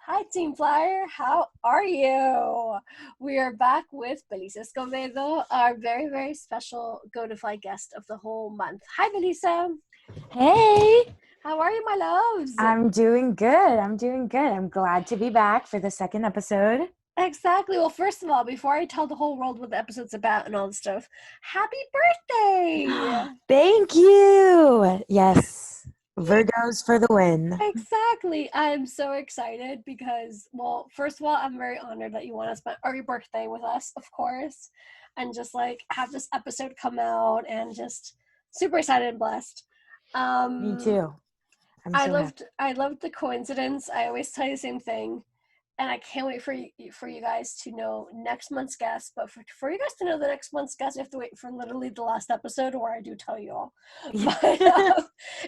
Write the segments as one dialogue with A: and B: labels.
A: Hi, Team Flyer. How are you? We are back with Belissa Escobedo, our very, very special Go to Fly guest of the whole month. Hi, Belissa.
B: Hey,
A: How are you, my loves?
B: I'm doing good. I'm glad to be back for the second episode.
A: Exactly. Well, first of all, before I tell the whole world what the episode's about and all this stuff, happy birthday!
B: Thank you. Yes, Virgos for the win.
A: Exactly. I'm so excited because, well, first of all, I'm very honored that you want to spend your birthday with us, of course, and just like have this episode come out and just super excited and blessed.
B: Me
A: Um,
B: too. I'm
A: I
B: so happy.
A: loved the coincidence. I always tell you the same thing, and I can't wait for you guys to know next month's guest. But for you guys to know the next month's guest, you have to wait for literally the last episode where I do tell you all. But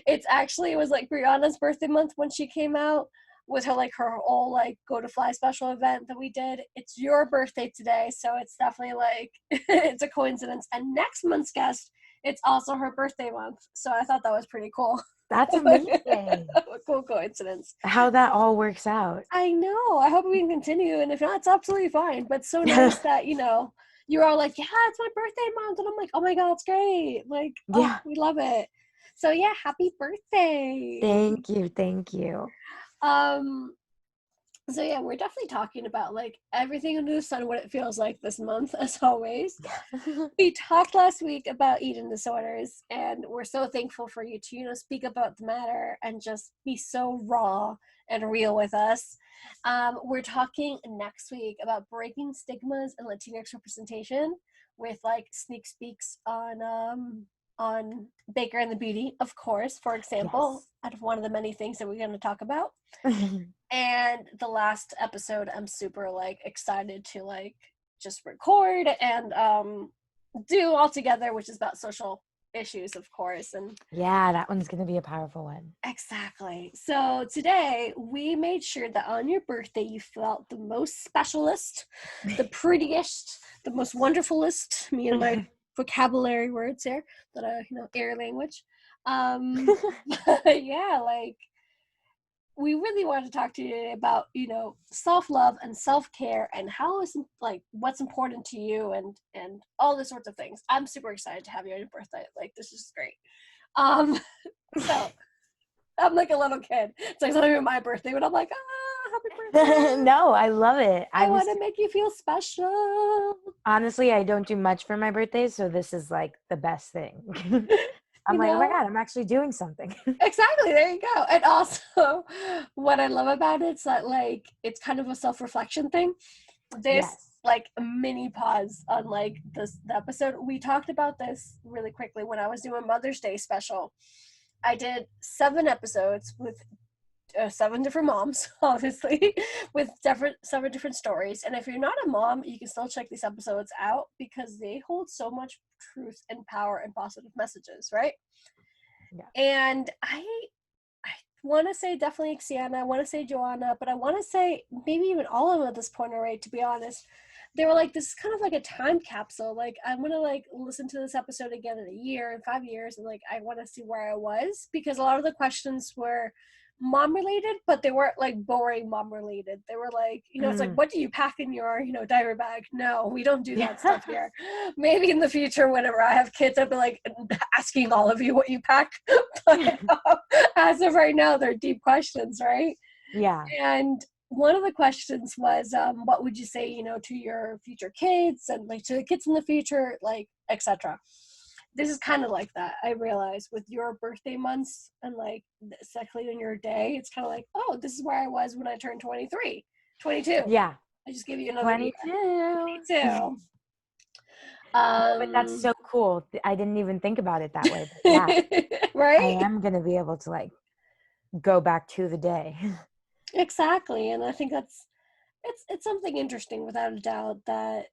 A: it was like Brianna's birthday month when she came out with her whole like Go to Fly special event that we did. It's your birthday today, so it's definitely like it's a coincidence. And next month's guest, it's also her birthday month, so I thought that was pretty cool.
B: That's amazing.
A: A cool coincidence.
B: How that all works out.
A: I know. I hope we can continue, and if not, it's absolutely fine. But it's so nice that you're all like, "Yeah, it's my birthday month," and I'm like, "Oh my god, it's great! Like, oh,
B: Yeah.
A: we love it." So yeah, happy birthday.
B: Thank you. Thank you.
A: Um, so yeah, we're definitely talking about like everything under the sun, what it feels like this month, as always. We talked last week about eating disorders, and we're so thankful for you to speak about the matter and just be so raw and real with us. We're talking next week about breaking stigmas and Latinx representation with like sneak speaks on Baker and the Beauty, of course, for example,
B: Yes.
A: out of one of the many things that we're going to talk about. And the last episode, I'm super like excited to like just record and do all together, which is about social issues, of course. And
B: Yeah, that one's going to be a powerful one.
A: exactly. So today we made sure that on your birthday you felt the most specialist, the prettiest, the most wonderfulest. Me and my vocabulary words here that air language. Yeah, like we really wanted to talk to you about self-love and self-care and how is like what's important to you and all these sorts of things. I'm super excited to have you on your birthday. Like, this is great. um so I'm like a little kid. It's like, it's not even my birthday, but I'm like, happy birthday.
B: No, I love it.
A: I want to make you feel special.
B: Honestly, I don't do much for my birthday, so this is like the best thing. I'm
A: you
B: like, oh my
A: know
B: God, I'm actually doing something.
A: Exactly, there you go. And also, what I love about it is that like it's kind of a self-reflection thing. This
B: Yes.
A: like a mini pause on like the episode. We talked about this really quickly when I was doing Mother's Day special. I did 7 episodes with 7 different moms, obviously, with seven different stories. And if you're not a mom, you can still check these episodes out because they hold so much truth and power and positive messages, right?
B: Yeah.
A: And I want to say definitely Xiana, I want to say Joanna, but I want to say maybe even all of them at this point already, to be honest. They were like, this is kind of like a time capsule. Like, I'm going to like listen to this episode again in a year, in 5 years, and like I want to see where I was, because a lot of the questions were mom related, but they weren't like boring mom related. They were like, it's like, what do you pack in your, diaper bag? No, we don't do that stuff here. Maybe in the future, whenever I have kids, I'll be like asking all of you what you pack. But as of right now, they're deep questions, right?
B: Yeah.
A: And one of the questions was, what would you say, to your future kids and like to the kids in the future, like, etc. This is kind of like that. I realize with your birthday months and like exactly on your day, it's kind of like, oh, this is where I was when I turned 23, 22.
B: Yeah.
A: I just give you another year.
B: 22.
A: 22.
B: But that's so cool. I didn't even think about it that way. But yeah, I
A: Right?
B: am going to be able to like go back to the day.
A: Exactly. And I think it's something interesting without a doubt that,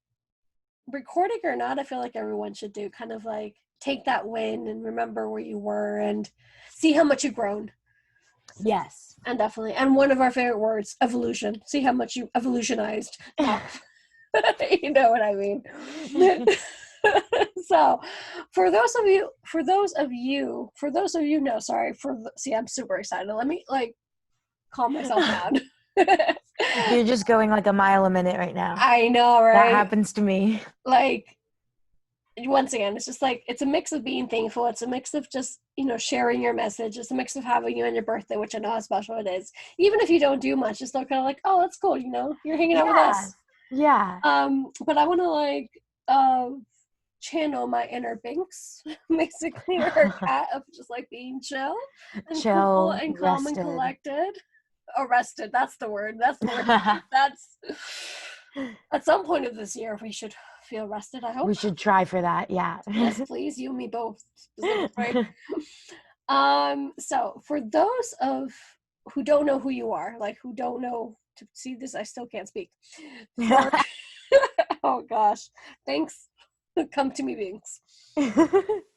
A: recording or not, I feel like everyone should do, kind of like take that win and remember where you were and see how much you've grown.
B: Yes.
A: And definitely, and one of our favorite words, evolution. See how much you evolutionized. You know what I mean? So no, sorry, see, I'm super excited. Let me like calm myself down.
B: You're just going like a mile a minute right now.
A: I know,
B: That
A: right?
B: happens to me.
A: Like, once again, it's just like, it's a mix of being thankful. It's a mix of just, sharing your message. It's a mix of having you on your birthday, which I know how special it is. Even if you don't do much, just look kind of like, oh, that's cool. You're hanging out with us.
B: Yeah.
A: But I want to channel my inner Binks, basically, her cat of just like being chill and cool
B: Chill,
A: and calm and
B: rested.
A: collected. Arrested. That's the word. That's the word. That's at some point of this year we should feel rested, I hope.
B: We should try for that. Yeah.
A: Yes, please. You and me both. Specifically. So for those of who don't know who you are, like who don't know to see this, I still can't speak. For oh gosh. Thanks. Come to me, Binks.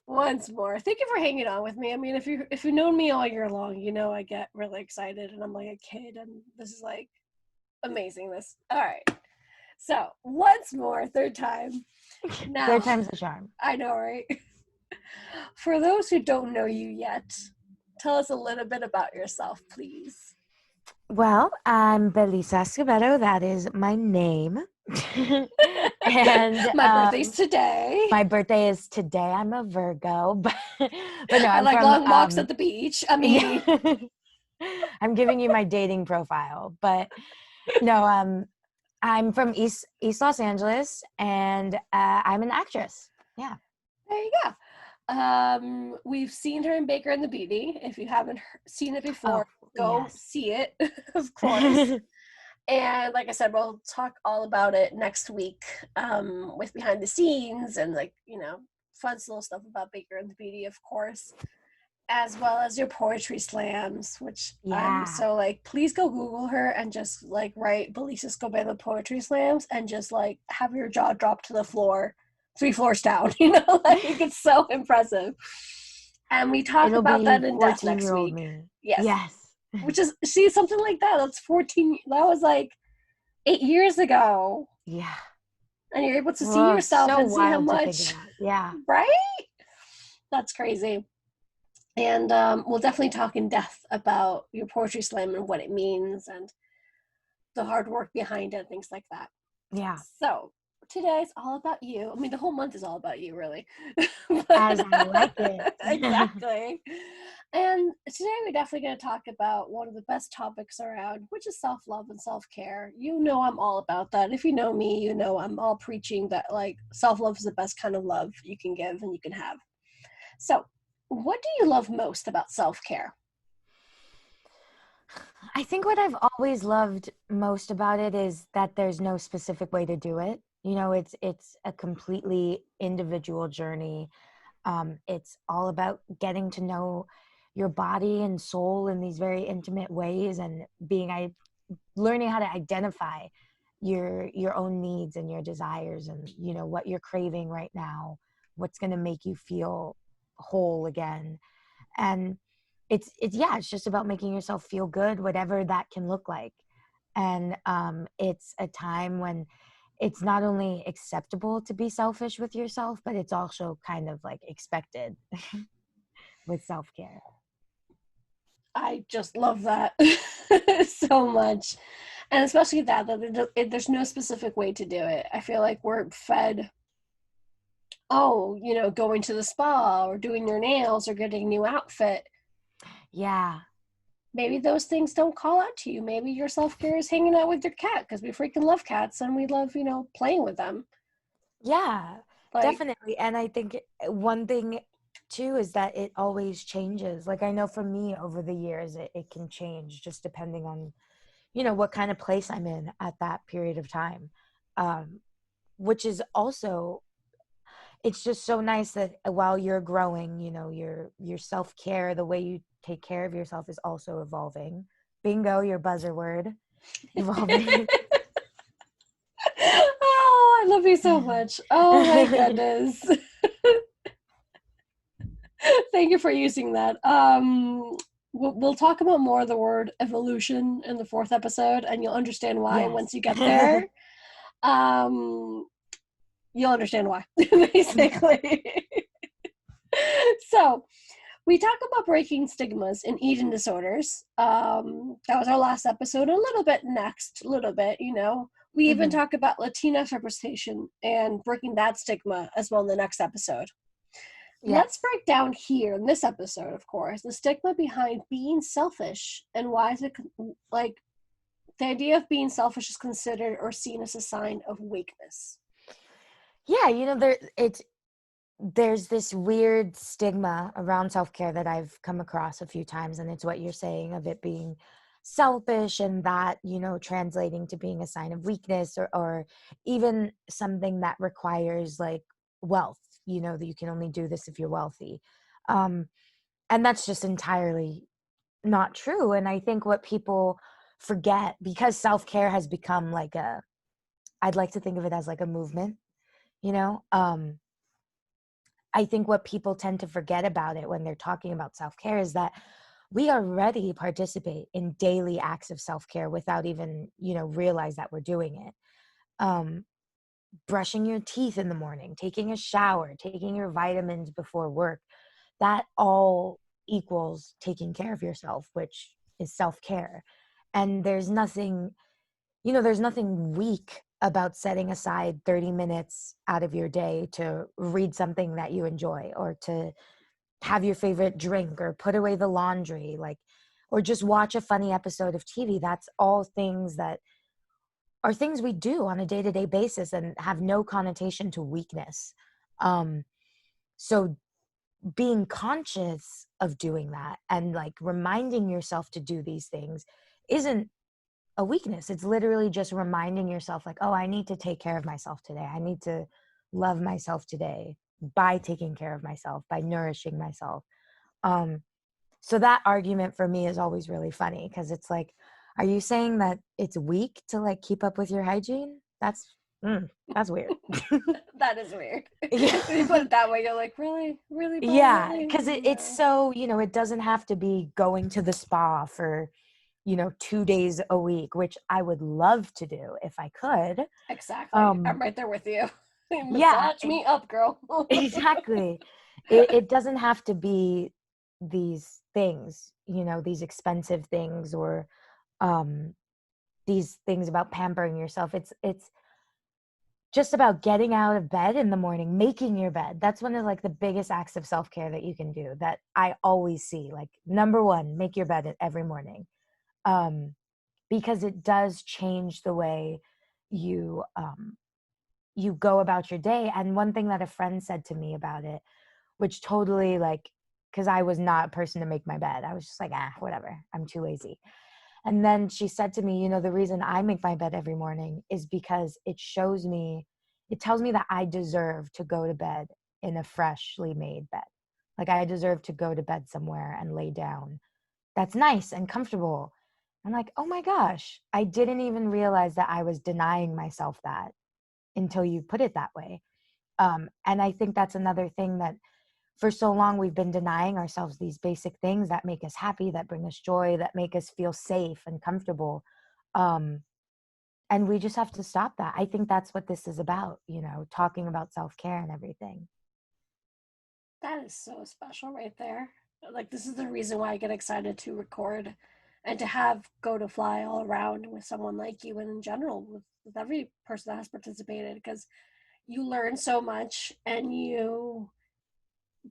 A: Once more. Thank you for hanging on with me. I mean, if you've known me all year long, I get really excited and I'm like a kid and this is like amazing. All right. So once more, third time. Now,
B: Third time's the charm.
A: I know, right? For those who don't know you yet, tell us a little bit about yourself, please.
B: Well, I'm Belissa Escobedo. That is my name. And
A: my birthday's today.
B: My birthday is today. I'm a Virgo, but no,
A: I like long walks at the beach. I mean,
B: yeah. I'm giving you my dating profile, but no, I'm from East Los Angeles, and I'm an actress. Yeah.
A: There you go. We've seen her in Baker and the Beauty. If you haven't seen it before, go see it, of course. And like I said, we'll talk all about it next week with behind the scenes and fun little stuff about Baker and the Beauty, of course, as well as your poetry slams, which please go Google her and just write Belissa Escobedo poetry slams and just have your jaw drop to the floor 3 floors down. It's so impressive. And we talk about that in depth next week.
B: Me.
A: Yes. Which is, see, something like that. That's 14. That was 8 years ago.
B: Yeah.
A: And you're able to see yourself and see how much.
B: Yeah.
A: Right? That's crazy. And we'll definitely talk in depth about your poetry slam and what it means and the hard work behind it, things like that.
B: Yeah.
A: So today's all about you. I mean, the whole month is all about you, really.
B: As I like it.
A: Exactly. And today we're definitely going to talk about one of the best topics around, which is self-love and self-care. I'm all about that. If you know me, I'm all preaching that self-love is the best kind of love you can give and you can have. So what do you love most about self-care?
B: I think what I've always loved most about it is that there's no specific way to do it. It's a completely individual journey. It's all about getting to know your body and soul in these very intimate ways and learning how to identify your own needs and your desires and what you're craving right now, what's going to make you feel whole again. And it's just about making yourself feel good, whatever that can look like. And it's a time when it's not only acceptable to be selfish with yourself, but it's also kind of expected with self-care.
A: I just love that so much. And especially that there's no specific way to do it. I feel like we're fed, going to the spa or doing your nails or getting a new outfit.
B: Yeah.
A: Maybe those things don't call out to you. Maybe your self-care is hanging out with your cat because we freaking love cats and we love, playing with them.
B: Yeah, definitely. And I think one thing too is that it always changes. I know for me over the years, it can change just depending on, what kind of place I'm in at that period of time. Which is also, it's just so nice that while you're growing, your self-care, the way you take care of yourself is also evolving. Bingo, your buzzer word. Evolving.
A: Oh, I love you so much. Oh my goodness. Thank you for using that. We'll talk about more of the word evolution in the 4th episode, and you'll understand why once you get there. You'll understand why, basically. So we talk about breaking stigmas in eating disorders. That was our last episode. A little bit next, a little bit, you know. We even
B: Hmm.
A: talk about Latinx representation and breaking that stigma as well in the next episode. Let's
B: Yes.
A: break down here in this episode, of course, the stigma behind being selfish and why is it like the idea of being selfish is considered or seen as a sign of weakness.
B: Yeah, there's this weird stigma around self-care that I've come across a few times, and it's what you're saying of it being selfish, and that, translating to being a sign of weakness, or even something that requires like wealth, that you can only do this if you're wealthy. Um, and that's just entirely not true. And I think what people forget, because self-care has become like I'd like to think of it as like a movement, you know? I think what people tend to forget about it when they're talking about self-care is that we already participate in daily acts of self-care without even, realize that we're doing it. Um, Brushing your teeth in the morning, taking a shower, taking your vitamins before work, that all equals taking care of yourself, which is self-care. And there's nothing weak about setting aside 30 minutes out of your day to read something that you enjoy, or to have your favorite drink, or put away the laundry, like, or just watch a funny episode of TV. That's all things that are things we do on a day-to-day basis and have no connotation to weakness. Um, so being conscious of doing that and like reminding yourself to do these things isn't a weakness. It's literally just reminding yourself, like, oh, I need to take care of myself today. I need to love myself today by taking care of myself, by nourishing myself. Um, so that argument for me is always really funny, because it's like, are you saying that it's weak to like keep up with your hygiene? That's weird.
A: That is weird.
B: Yeah.
A: When you put it that way, you're like, really, really, bro,
B: Yeah,
A: really?
B: because it's
A: No.
B: so, it doesn't have to be going to the spa for, 2 days a week, which I would love to do if I could.
A: Exactly. I'm
B: Um,
A: right there with you.
B: yeah,
A: Massage me up, girl.
B: exactly. It doesn't have to be these things, these expensive things, or um, these things about pampering yourself. It's just about getting out of bed in the morning, making your bed. That's one of like the biggest acts of self-care that you can do, that I always see. Like, number one, make your bed every morning. Um, because it does change the way you you go about your day. And one thing that a friend said to me about it, which totally, like, because I was not a person to make my bed, I was just like, whatever, I'm too lazy. And then she said to me, the reason I make my bed every morning is because it tells me that I deserve to go to bed in a freshly made bed. Like, I deserve to go to bed somewhere and lay down that's nice and comfortable. I'm like, oh my gosh, I didn't even realize that I was denying myself that until you put it that way. And I think that's another thing, that for so long we've been denying ourselves these basic things that make us happy, that bring us joy, that make us feel safe and comfortable. Um, and we just have to stop that. I think that's what this is about, talking about self-care and everything.
A: That is so special right there. Like, this is the reason why I get excited to record and to have go to fly all around with someone like you, and in general with every person that has participated, because you learn so much and you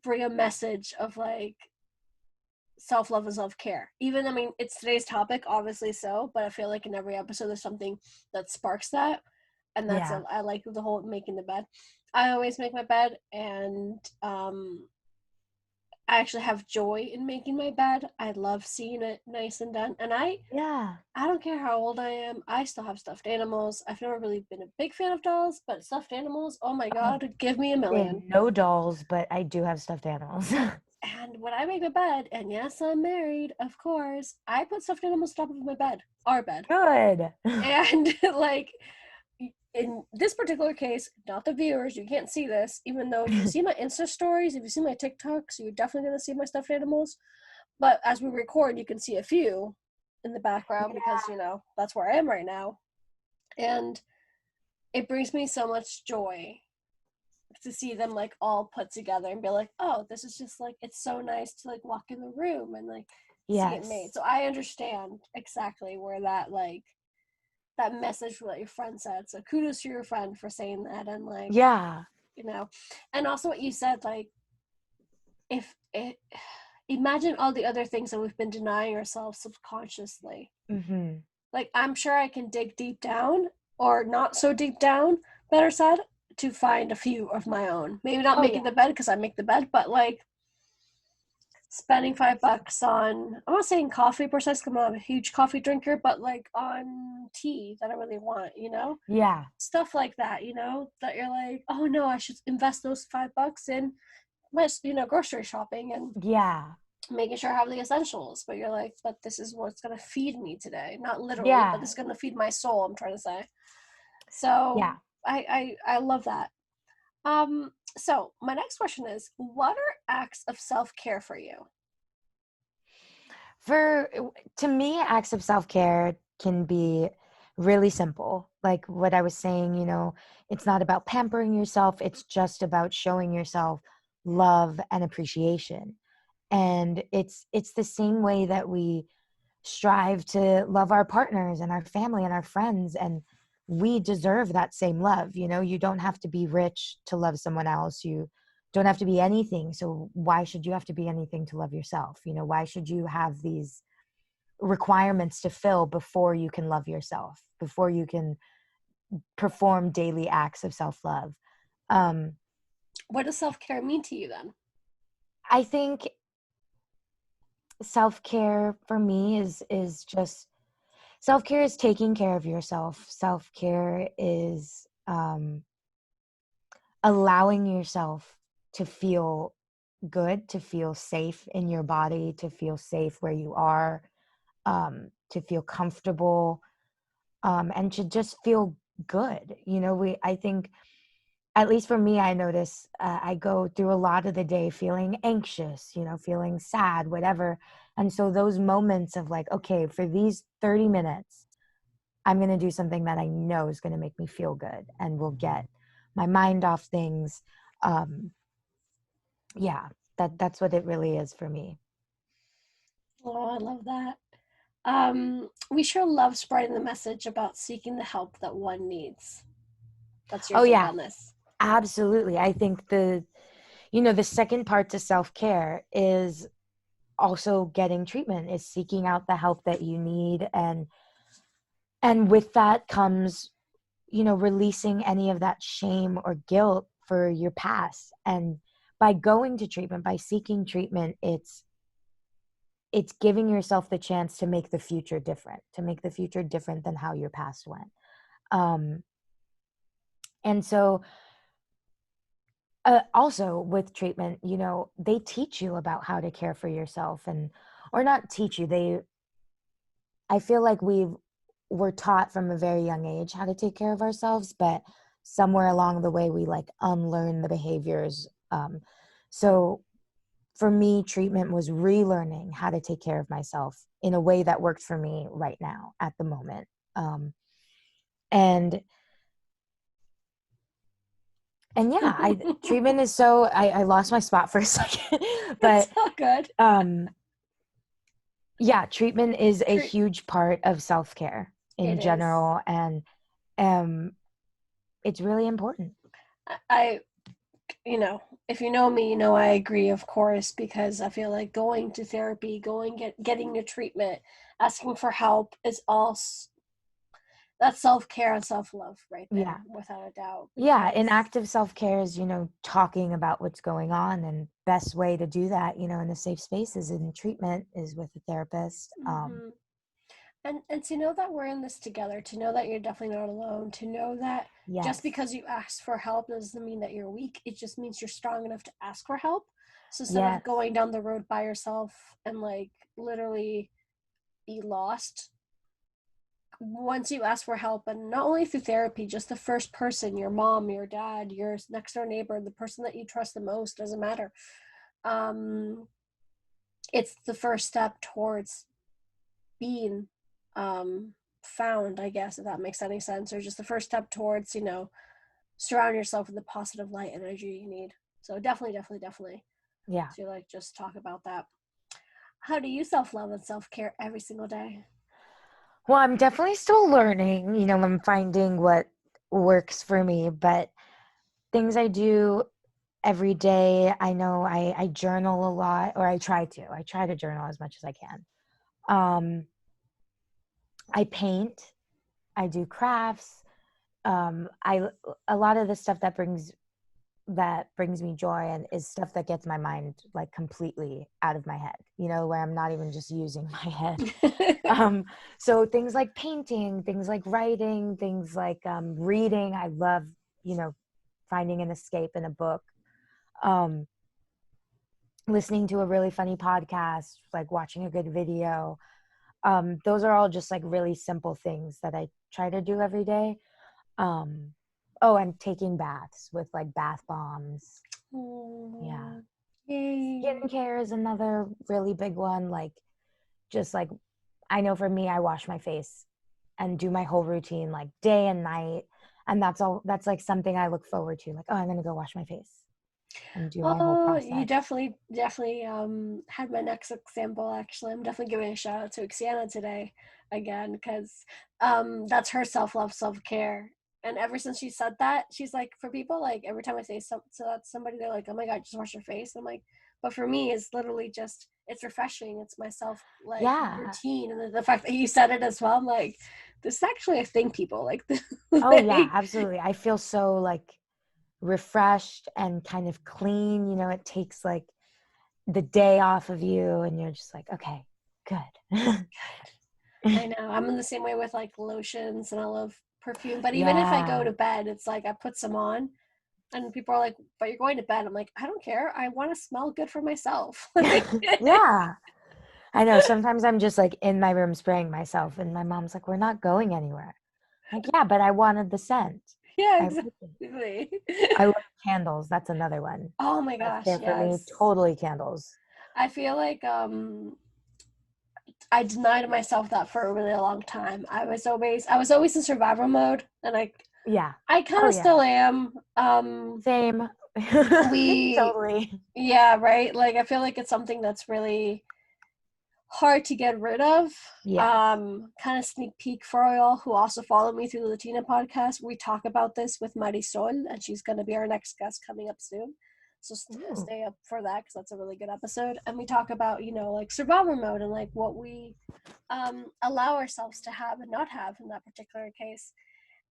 A: bring a message of like self-love and self-care. Even, I mean, it's today's topic, obviously, so, but I feel like in every episode there's something that sparks that. And that's
B: Yeah.
A: I like the whole making the bed. I always make my bed, and I actually have joy in making my bed. I love seeing it nice and done. And
B: Yeah.
A: I don't care how old I am, I still have stuffed animals. I've never really been a big fan of dolls, but stuffed animals, oh my
B: Oh,
A: god, give me a million.
B: no dolls, but I do have stuffed animals.
A: And when I make a bed, and yes, I'm married, of course, I put stuffed animals on top of my bed, our bed.
B: Good.
A: And like, in this particular case, not the viewers, you can't see this, even though if you see my Insta stories, if you see my TikToks, you're definitely going to see my stuffed animals. But as we record, you can see a few in the background because, that's where I am right now. And it brings me so much joy to see them like all put together and be like, oh, this is just like, it's so nice to like walk in the room and like see it made.
B: Yes.
A: So I understand exactly where that like that message that your friend said. So kudos to your friend for saying that. And like,
B: Yeah.
A: you know, and also what you said, like, if it, imagine all the other things that we've been denying ourselves subconsciously.
B: Mm-hmm.
A: Like, I'm sure I can dig deep down, or not so deep down, better said, to find a few of my own. Maybe not
B: Oh
A: making
B: yeah.
A: the bed because I make the bed, but like spending $5 on, I'm not saying coffee per se, because I'm not a huge coffee drinker, but like on tea that I really want, you know?
B: Yeah.
A: Stuff like that, you know, that you're like, oh no, I should invest those $5 in my, you know, grocery shopping and
B: Yeah.
A: making sure I have the essentials. But you're like, but this is what's gonna feed me today. Not literally, but
B: Yeah.
A: this is gonna feed my soul, I'm trying to say. So
B: Yeah.
A: I love that. So my next question is, what are acts of self-care for you?
B: For To me, acts of self-care can be really simple. Like what I was saying, it's not about pampering yourself, it's just about showing yourself love and appreciation. And it's the same way that we strive to love our partners and our family and our friends, and we deserve that same love. You don't have to be rich to love someone else. You don't have to be anything, so why should you have to be anything to love yourself? Why should you have these requirements to fill before you can love yourself, before you can perform daily acts of self-love? um
A: What does self-care mean to you then?
B: I think self-care for me is just, self-care is taking care of yourself. Self-care is allowing yourself to feel good, to feel safe in your body, to feel safe where you are, to feel comfortable, and to just feel good. I think, at least for me, I notice I go through a lot of the day feeling anxious, feeling sad, whatever. And so those moments of like, okay, for these 30 minutes, I'm going to do something that I know is going to make me feel good and will get my mind off things. Um, yeah, that's what it really is for me.
A: Oh, I love that. We sure love spreading the message about seeking the help that one needs. What's your
B: Oh
A: take
B: yeah,
A: on this?
B: absolutely. I think the second part to self-care is also getting treatment, is seeking out the help that you need. And with that comes, releasing any of that shame or guilt for your past. And by going to treatment, by seeking treatment, it's giving yourself the chance to make the future different, than how your past went. um and so, also with treatment, they teach you about how to care for yourself. And or not teach you, I feel like we're taught from a very young age how to take care of ourselves, but somewhere along the way we like unlearn the behaviors. So for me, treatment was relearning how to take care of myself in a way that worked for me right now at the moment. Um and and yeah, I treatment is so, I lost my spot for a second.
A: It's
B: But
A: all good.
B: um yeah, treatment is a
A: Treat
B: huge part of self-care
A: it
B: in
A: is.
B: general. And um it's really important.
A: I, you know, if you know me, you know I agree, of course, because I feel like going to therapy, getting your treatment, asking for help is all that's self-care and self-love right
B: Yeah.
A: there, without a doubt.
B: Yeah, an
A: Because
B: active self-care is, talking about what's going on, and best way to do that, in a safe space is in treatment, is with a therapist.
A: hmm and to know that we're in this together, to know that you're definitely not alone, to know that just
B: Yes.
A: because you ask for help doesn't mean that you're weak. It just means you're strong enough to ask for help. So instead of
B: Yes.
A: going down the road by yourself and like literally be lost, once you ask for help, and not only through therapy, just the first person, your mom, your dad, your next door neighbor, the person that you trust the most, doesn't matter. Um, it's the first step towards being found, I guess, if that makes any sense, or just the first step towards, surround yourself with the positive light energy you need. So definitely.
B: Yeah.
A: So like just talk about that. How do you self-love and self-care every single day?
B: Well, I'm definitely still learning. I'm finding what works for me, but things I do every day, I know I journal a lot, or I try to. I try to journal as much as I can. I paint, I do crafts. I A lot of the stuff that brings me joy and is stuff that gets my mind like completely out of my head, where I'm not even just using my head. So things like painting, things like writing, things like reading. I love, finding an escape in a book. Um, Listening to a really funny podcast, like watching a good video. Those are all just like really simple things that I try to do every day. Um, oh, and taking baths with like bath bombs. Yeah.
A: Oh, yay.
B: Skincare is another really big one. Like, just like, I know for me, I wash my face and do my whole routine like day and night. And that's like something I look forward to. Like, oh, I'm going to go wash my face and do my whole
A: Oh, you
B: process.
A: definitely had my next example actually. I'm definitely giving a shout out to Xiana today again because that's her self-love, self-care. And ever since she said that, she's like, for people, like every time I say something to that somebody, they're like, oh my God, just wash your face. I'm like, but for me, it's literally just, it's refreshing. It's myself like
B: Yeah.
A: routine. And the fact that you said it as well, I'm like, this is actually a thing, people like.
B: Oh, yeah, absolutely. I feel so like refreshed and kind of clean. It takes like the day off of you and you're just like, okay, good.
A: I know. I'm in the same way with like lotions and I love perfume. But even if I go
B: Yeah.
A: to bed, it's like I put some on and people are like, but you're going to bed. I'm like, I don't care. I want to smell good for myself. Like,
B: Yeah. I know. Sometimes I'm just like in my room spraying myself, and my mom's like, "We're not going anywhere." Like, yeah, but I wanted the scent.
A: yeah,
B: I like it.
A: exactly.
B: I love candles. That's another one.
A: Oh my
B: Self
A: gosh,
B: care for me,
A: yes.
B: totally candles.
A: I feel like I denied myself that for a really long time. I was always in survival mode and
B: Yeah.
A: I kind
B: Oh
A: of still
B: yeah.
A: am.
B: Same.
A: We
B: Totally.
A: yeah, right? Like I feel like it's something that's really hard to get rid of.
B: Yes.
A: Kind of sneak peek for y'all who also follow me through the Latina podcast. We talk about this with Marisol, and she's going to be our next guest coming up soon. So
B: Ooh.
A: stay up for that because that's a really good episode. And we talk about, like survivor mode and like what we allow ourselves to have and not have in that particular case.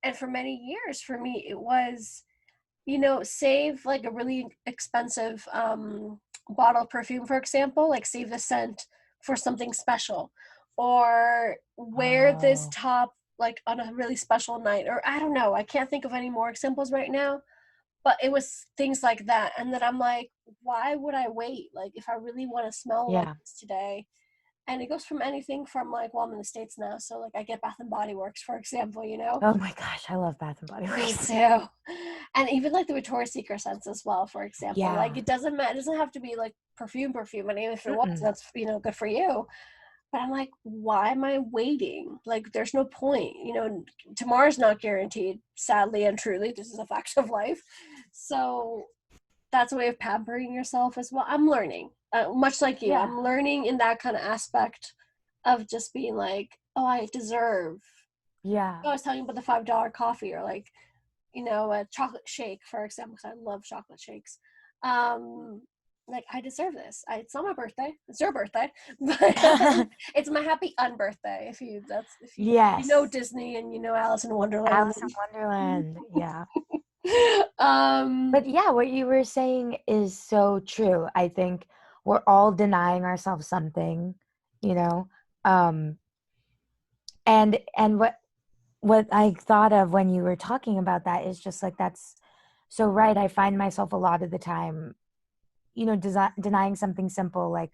A: And for many years, for me, it was save like a really expensive bottle of perfume, for example, like save the scent for something special, or wear this
B: Oh,
A: top like on a really special night, or I don't know, I can't think of any more examples right now, but it was things like that. And then I'm like, why would I wait? Like, if I really want to smell like
B: yeah.
A: this today, and it goes from anything from like, well, I'm in the States now, so like I get Bath and Body Works, for example.
B: Oh my gosh, I love Bath and Body
A: Me
B: Works.
A: too. And even like the Victoria's Secret scents as well, for example. Like
B: Yeah.
A: it doesn't matter. It doesn't have to be like perfume. And even if it was,
B: Mm-mm.
A: that's good for you. But I'm like, why am I waiting? Like there's no point. Tomorrow's not guaranteed, sadly and truly. This is a fact of life. So that's a way of pampering yourself as well. I'm learning. Much like you.
B: Yeah.
A: I'm learning in that kind of aspect of just being like, oh, I deserve.
B: Yeah.
A: I was telling you about the $5 coffee, or like a chocolate shake, for example, because I love chocolate shakes. Like I deserve this. It's not my birthday. It's your birthday, but it's my happy unbirthday. If you know
B: Yes.
A: Disney and you know Alice in Wonderland.
B: Alice in Wonderland. Yeah.
A: um,
B: But yeah, what you were saying is so true. I think we're all denying ourselves something, you know. Um and what I thought of when you were talking about that is just like that's so right. I find myself a lot of the time, denying something simple like,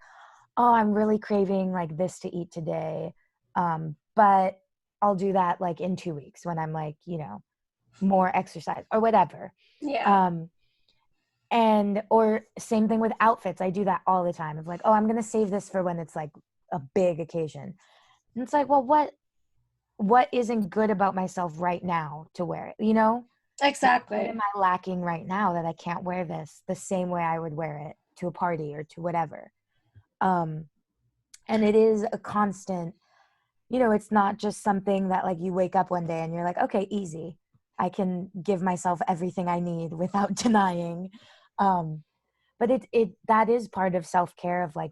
B: oh, I'm really craving like this to eat today. But I'll do that like in 2 weeks when I'm like, more exercise or whatever.
A: yeah,
B: Um, and or same thing with outfits. I do that all the time of like, oh, I'm gonna save this for when it's like a big occasion. And it's like, well, what isn't good about myself right now to wear it, What
A: Exactly.
B: am I lacking right now that I can't wear this the same way I would wear it to a party or to whatever? Um, and it is a constant, it's not just something that like you wake up one day and you're like, okay, easy. I can give myself everything I need without denying. Um, but that is part of self-care of like,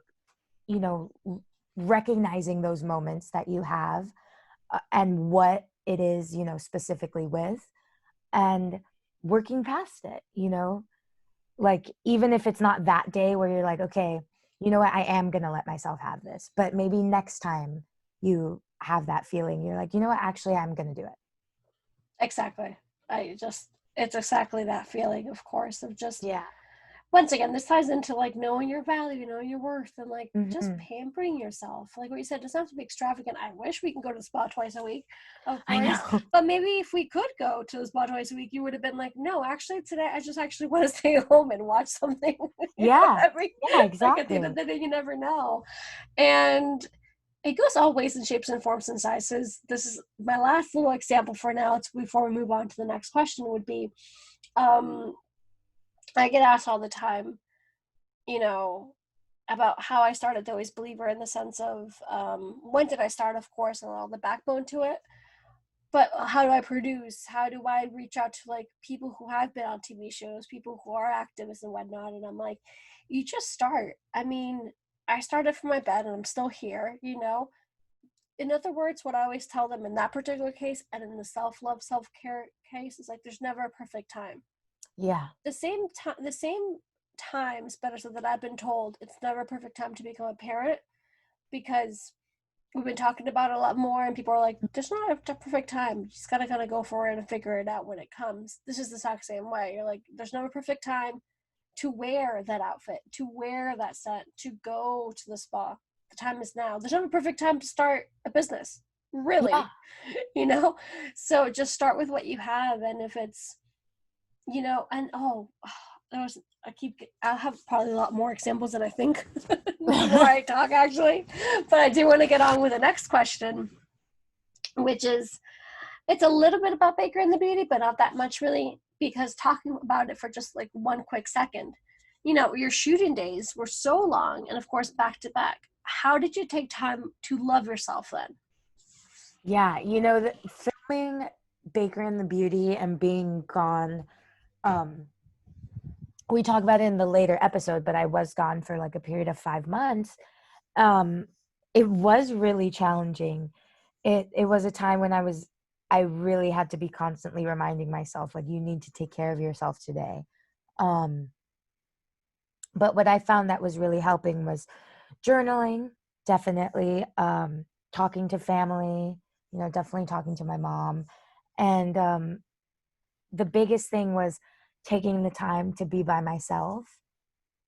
B: you know, recognizing those moments that you have, and what it is, specifically with, and working past it, like even if it's not that day where you're like, okay, you know what, I am going to let myself have this, but maybe next time you have that feeling, you're like, you know what, actually I'm going to do it.
A: Exactly. It's exactly that feeling, of course, of just,
B: Yeah.
A: once again, this ties into like knowing your value, knowing your worth, and like just
B: Hmm.
A: pampering yourself. Like what you said, it doesn't have to be extravagant. I wish we can go to the spa twice a week, of
B: I
A: course.
B: know.
A: But maybe if we could go to the spa twice a week, you would have been like, no, actually today I just actually want to stay home and watch something.
B: Yeah.
A: Every,
B: Yeah,
A: like at the end of
B: exactly.
A: the day, you never know. And it goes all ways and shapes and forms and sizes. This is my last little example for now. It's before we move on to the next question would be, um, I get asked all the time, you know, about how I started the Always Believer, in the sense of, when did I start, of course, and all the backbone to it. But how do I produce? How do I reach out to like people who have been on TV shows, people who are activists and whatnot? And I'm like, you just start. I mean, I started from my bed and I'm still here. In other words, what I always tell them in that particular case and in the self-love, self-care case is like there's never a perfect time.
B: Yeah.
A: The same times, better so that I've been told it's never a perfect time to become a parent, because we've been talking about it a lot more and people are like, there's not a perfect time. You just gotta kind of go for it and figure it out when it comes. This is the exact same way. You're like, there's never a perfect time to wear that outfit, to wear that scent, to go to the spa. The time is now. There's not a perfect time to start a business,
B: Yeah.
A: really, you know? So just start with what you have. And if it's, and there was, I'll have probably a lot more examples than I think the more I talk, actually. But I do want to get on with the next question, which is, it's a little bit about Baker and the Beauty, but not that much really, because talking about it for just like one quick second, your shooting days were so long and of course back to back. How did you take time to love yourself then?
B: Yeah, the filming Baker and the Beauty and being gone, um we talk about it in the later episode, but I was gone for like a period of 5 months. um it was really challenging. It was a time when I really had to be constantly reminding myself, like, you need to take care of yourself today. um but what I found that was really helping was journaling, definitely, talking to family, definitely talking to my mom. And the biggest thing was taking the time to be by myself,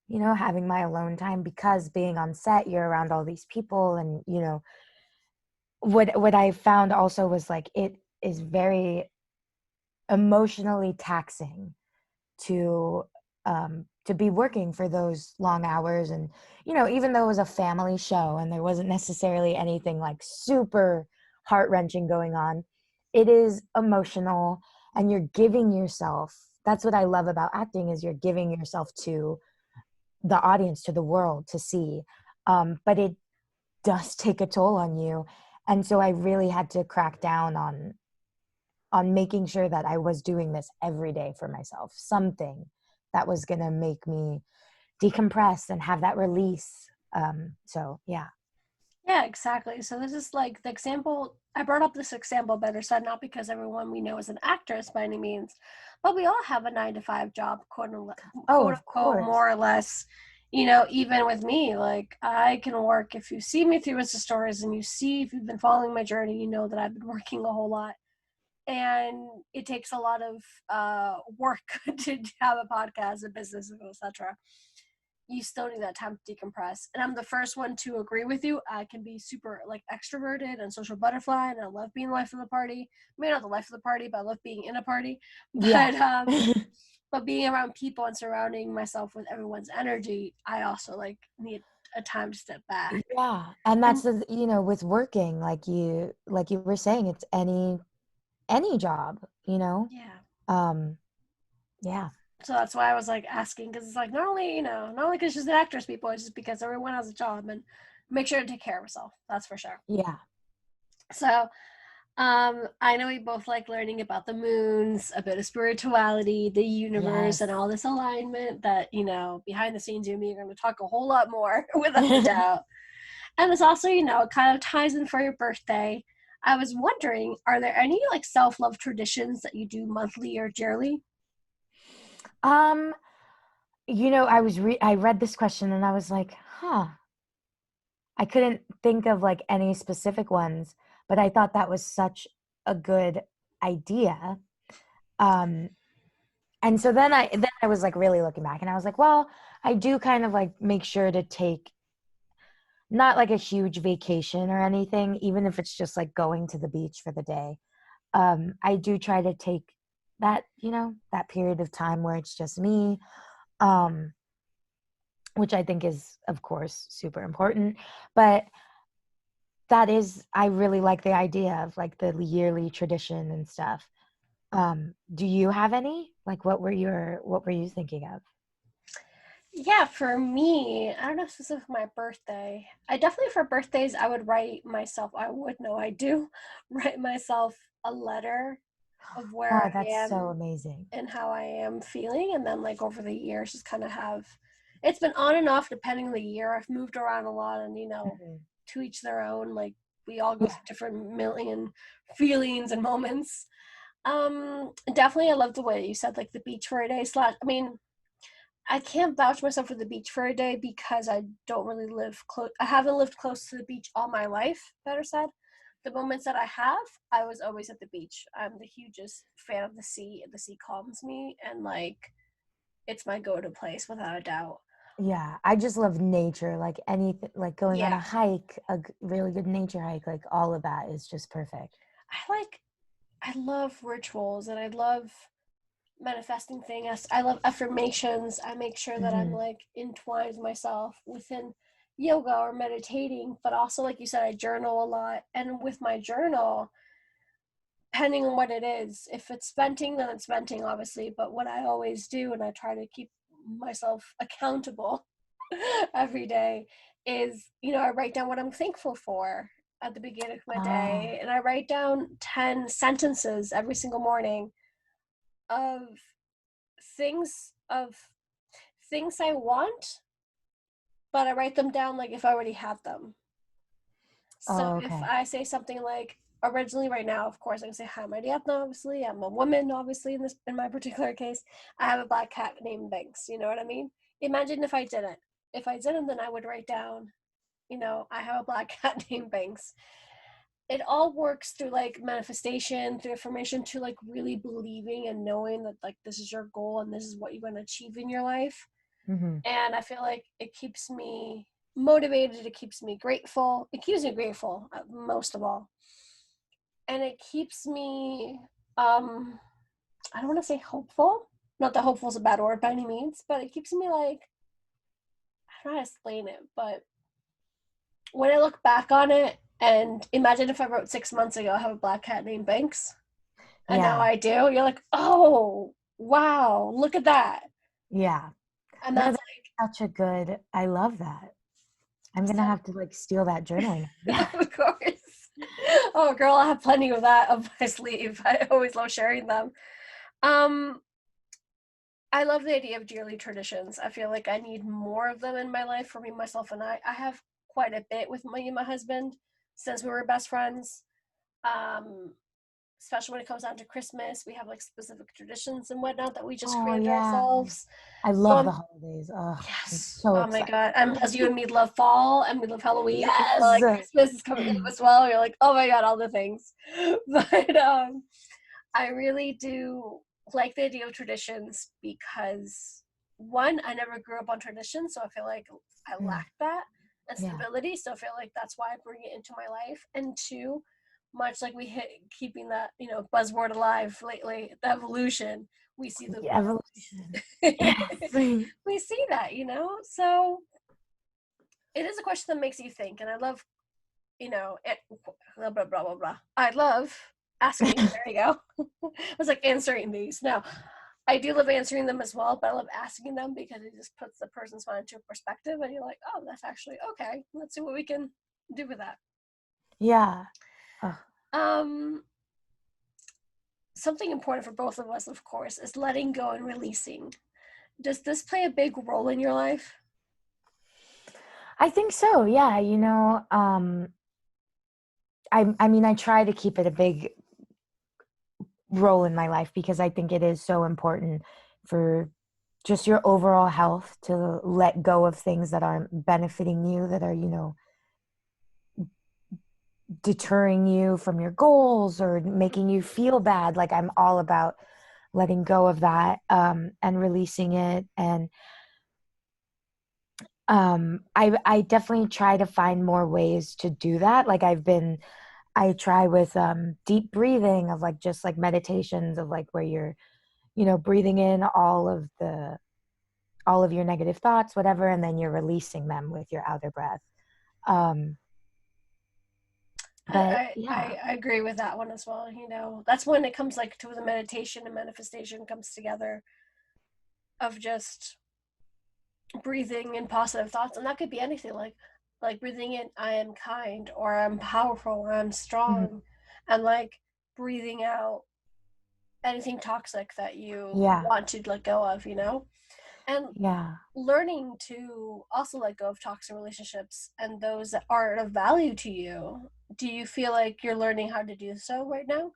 B: having my alone time, because being on set, you're around all these people. And what I found also was like, it is very emotionally taxing to be working for those long hours. And even though it was a family show and there wasn't necessarily anything like super heart-wrenching going on, it is emotional. And you're giving yourself, that's what I love about acting, is you're giving yourself to the audience, to the world to see. But it does take a toll on you. And so I really had to crack down on making sure that I was doing this every day for myself, something that was going to make me decompress and have that release. So yeah.
A: Yeah, exactly. So this is like the example. I brought up this example, better said, not because everyone we know is an actress by any means, but we all have a 9 to 5 job,
B: Oh,
A: quote
B: of
A: unquote,
B: course.
A: more or less. Even with me, like I can work. If you see me through Insta stories and you see, if you've been following my journey, you know that I've been working a whole lot, and it takes a lot of work to have a podcast, a business, etc. You still need that time to decompress. And I'm the first one to agree with you. I can be super like extroverted and social butterfly, and I love being the life of the party. Maybe not the life of the party, but I love being in a party.
B: Yeah.
A: But being around people and surrounding myself with everyone's energy, I also like need a time to step back.
B: Yeah. And that's
A: And
B: with working, like you were saying, it's any job.
A: yeah.
B: Um, yeah.
A: So that's why I was like asking, because it's like not only, not only because she's an actress, people, it's just because everyone has a job and make sure to take care of herself. That's for sure.
B: Yeah.
A: So I know we both like learning about the moons, a bit of spirituality, the universe, and
B: Yes.
A: all this alignment that, behind the scenes, you and me are going to talk a whole lot more without a doubt. And it's also, it kind of ties in for your birthday. I was wondering, are there any like self love traditions that you do monthly or yearly?
B: um, I read this question and I was like, huh. I couldn't think of like any specific ones, but I thought that was such a good idea. Um, and so then I was like really looking back and I was like, well, I do kind of like make sure to take not like a huge vacation or anything, even if it's just like going to the beach for the day. I do try to take that, that period of time where it's just me, um, which I think is, of course, super important. But I really like the idea of like the yearly tradition and stuff. Do you have any? Like what were you thinking of?
A: Yeah, for me, I don't know specific my birthday. I definitely for birthdays I would write myself. I would know I do write myself a letter of where
B: Oh,
A: I
B: that's so
A: am
B: amazing.
A: and how I am feeling, and then like over the years, just kind of have. It's been on and off depending on the year. I've moved around a lot, and
B: Mhm.
A: to each their own. Like we all go
B: Yeah.
A: through different million feelings and moments. Definitely, I love the way you said like the beach for a day slash. I mean, I can't vouch myself for the beach for a day because I don't really live close. I haven't lived close to the beach all my life. Better said, the moments that I have, I was always at the beach. I'm the hugest fan of the sea. The sea calms me, and like it's my go-to place without a doubt.
B: Yeah, I just love nature, like anything, like going on
A: Yeah,
B: a hike, really good nature hike, like all of that is just perfect.
A: I like. I love rituals, and I love manifesting things. I love affirmations. I make sure that I'm
B: Hmm.
A: like entwined myself within yoga or meditating, but also like you said, I journal a lot. And with my journal, depending on what it is, if it's venting, then it's venting, obviously. But what I always do, and I try to keep myself accountable every day, is I write down what I'm thankful for at the beginning of my
B: Oh,
A: day, and I write down 10 sentences every single morning of of things I want, but I write them down like if I already have them. So
B: oh,
A: if
B: okay.
A: I say something like originally right now, of course I can say hi, my Ariadna, obviously. I'm a woman, obviously, in my particular case. I have a black cat named Banks, you know what I mean? Imagine if I didn't. If I didn't, then I would write down, I have a black cat named Banks. It all works through like manifestation, through affirmation, to like really believing and knowing that like this is your goal and this is what you're going to achieve in your life.
B: Hmm.
A: And I feel like it keeps me motivated, it keeps me grateful, it keeps me grateful most of all, and it keeps me I don't want to say hopeful, not that hopeful is a bad word by any means, but it keeps me like, I don't know how to explain it, but when I look back on it and imagine if I wrote 6 months ago I have a black cat named Banks and now
B: Yeah,
A: I do, you're like, oh wow, look at that.
B: yeah.
A: And
B: No,
A: that's
B: that's such a good, I love that. I'm
A: like
B: gonna
A: so.
B: have to like steal that journaling idea.
A: Of course. Oh, girl, I have plenty of that up my sleeve. I always love sharing them. Um, I love the idea of yearly traditions. I feel like I need more of them in my life for me, myself, and I. I have quite a bit with me and my husband since we were best friends. Um, Especially when it comes down to Christmas, we have like specific traditions and whatnot that we just
B: Oh
A: created
B: yeah.
A: ourselves.
B: I
A: So
B: love the holidays. Oh, I'm
A: yes.
B: so
A: Oh my
B: excited.
A: god. And plus you and me love fall and we love Halloween and now
B: Yes.
A: like Christmas is coming up as well. You're like, oh my god, all the things. But I really do like the idea of traditions because one, I never grew up on traditions, so I feel like I
B: Mm,
A: lacked that and
B: yeah.
A: stability. So I feel like that's why I bring it into my life. And two, much like we hit keeping that, buzzword alive lately, the evolution, we see the
B: The
A: growth.
B: evolution. Yes.
A: We see that. So it is a question that makes you think, and I love, blah blah blah blah blah. I love asking. There you go. was like answering these. Now, I do love answering them as well, but I love asking them because it just puts the person's mind into perspective, and you're like, oh, that's actually okay. Let's see what we can do with that.
B: Yeah. Ugh.
A: Um, Something important for both of us, of course, is letting go and releasing. Does this play a big role in your life?
B: I think so. Yeah. I mean, I try to keep it a big role in my life because I think it is so important for just your overall health to let go of things that aren't benefiting you, that are, deterring you from your goals or making you feel bad. Like I'm all about letting go of that, and releasing it. And I definitely try to find more ways to do that. Like I try with deep breathing, of like just like meditations of like where you're, breathing in all of your negative thoughts, whatever, and then you're releasing them with your outer breath. Um, but yeah.
A: I agree with that one as well. That's when it comes like to the meditation and manifestation comes together of just breathing in positive thoughts, and that could be anything like breathing in I am kind or I'm powerful or I'm
B: Mhm.
A: strong, and like breathing out anything toxic that you
B: Yeah.
A: want to let go of, and
B: Yeah.
A: learning to also let go of toxic relationships and those that aren't of value to you. Do you feel like you're learning how to do so right now?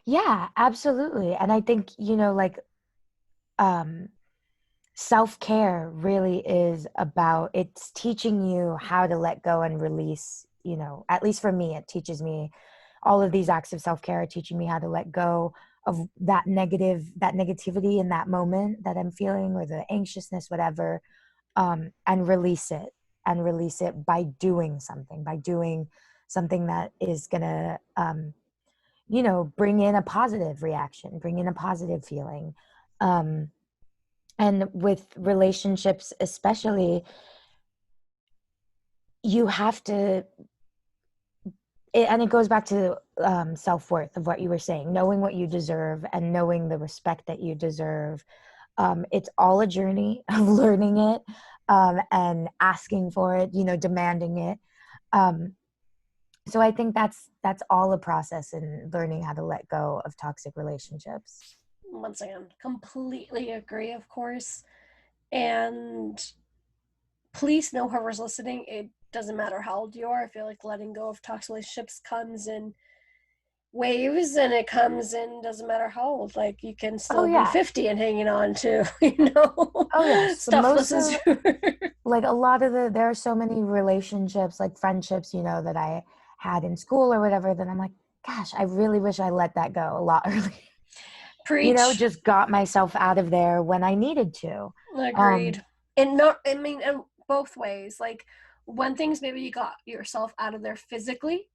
B: Yeah, absolutely. And I think, like, um self-care really is about, it's teaching you how to let go and release. At least for me, it teaches me, all of these acts of self-care are teaching me how to let go of that negativity in that moment that I'm feeling, or the anxiousness, whatever, and release it by doing something that is gonna, bring in a positive reaction, bring in a positive feeling. um, and with relationships especially, you have to, and it goes back to self-worth, of what you were saying, knowing what you deserve and knowing the respect that you deserve. It's all a journey of learning it, and asking for it, demanding it. um, so I think that's all a process in learning how to let go of toxic relationships.
A: Once again, completely agree, of course. And please know whoever's listening, it doesn't matter how old you are. I feel like letting go of toxic relationships comes in waves, and it comes in doesn't matter how old. Like you can
B: Oh
A: still be
B: yeah.
A: 50 and hanging on to,
B: Oh yes, the
A: stuff
B: most
A: listens
B: of,
A: to.
B: like, a lot of there are so many relationships, like friendships, that I had in school or whatever, that I'm like, gosh, I really wish I let that go a lot earlier.
A: Preach.
B: Just got myself out of there when I needed to. um
A: Agreed. And not, I mean, in both ways. Like when things maybe you got yourself out of there physically,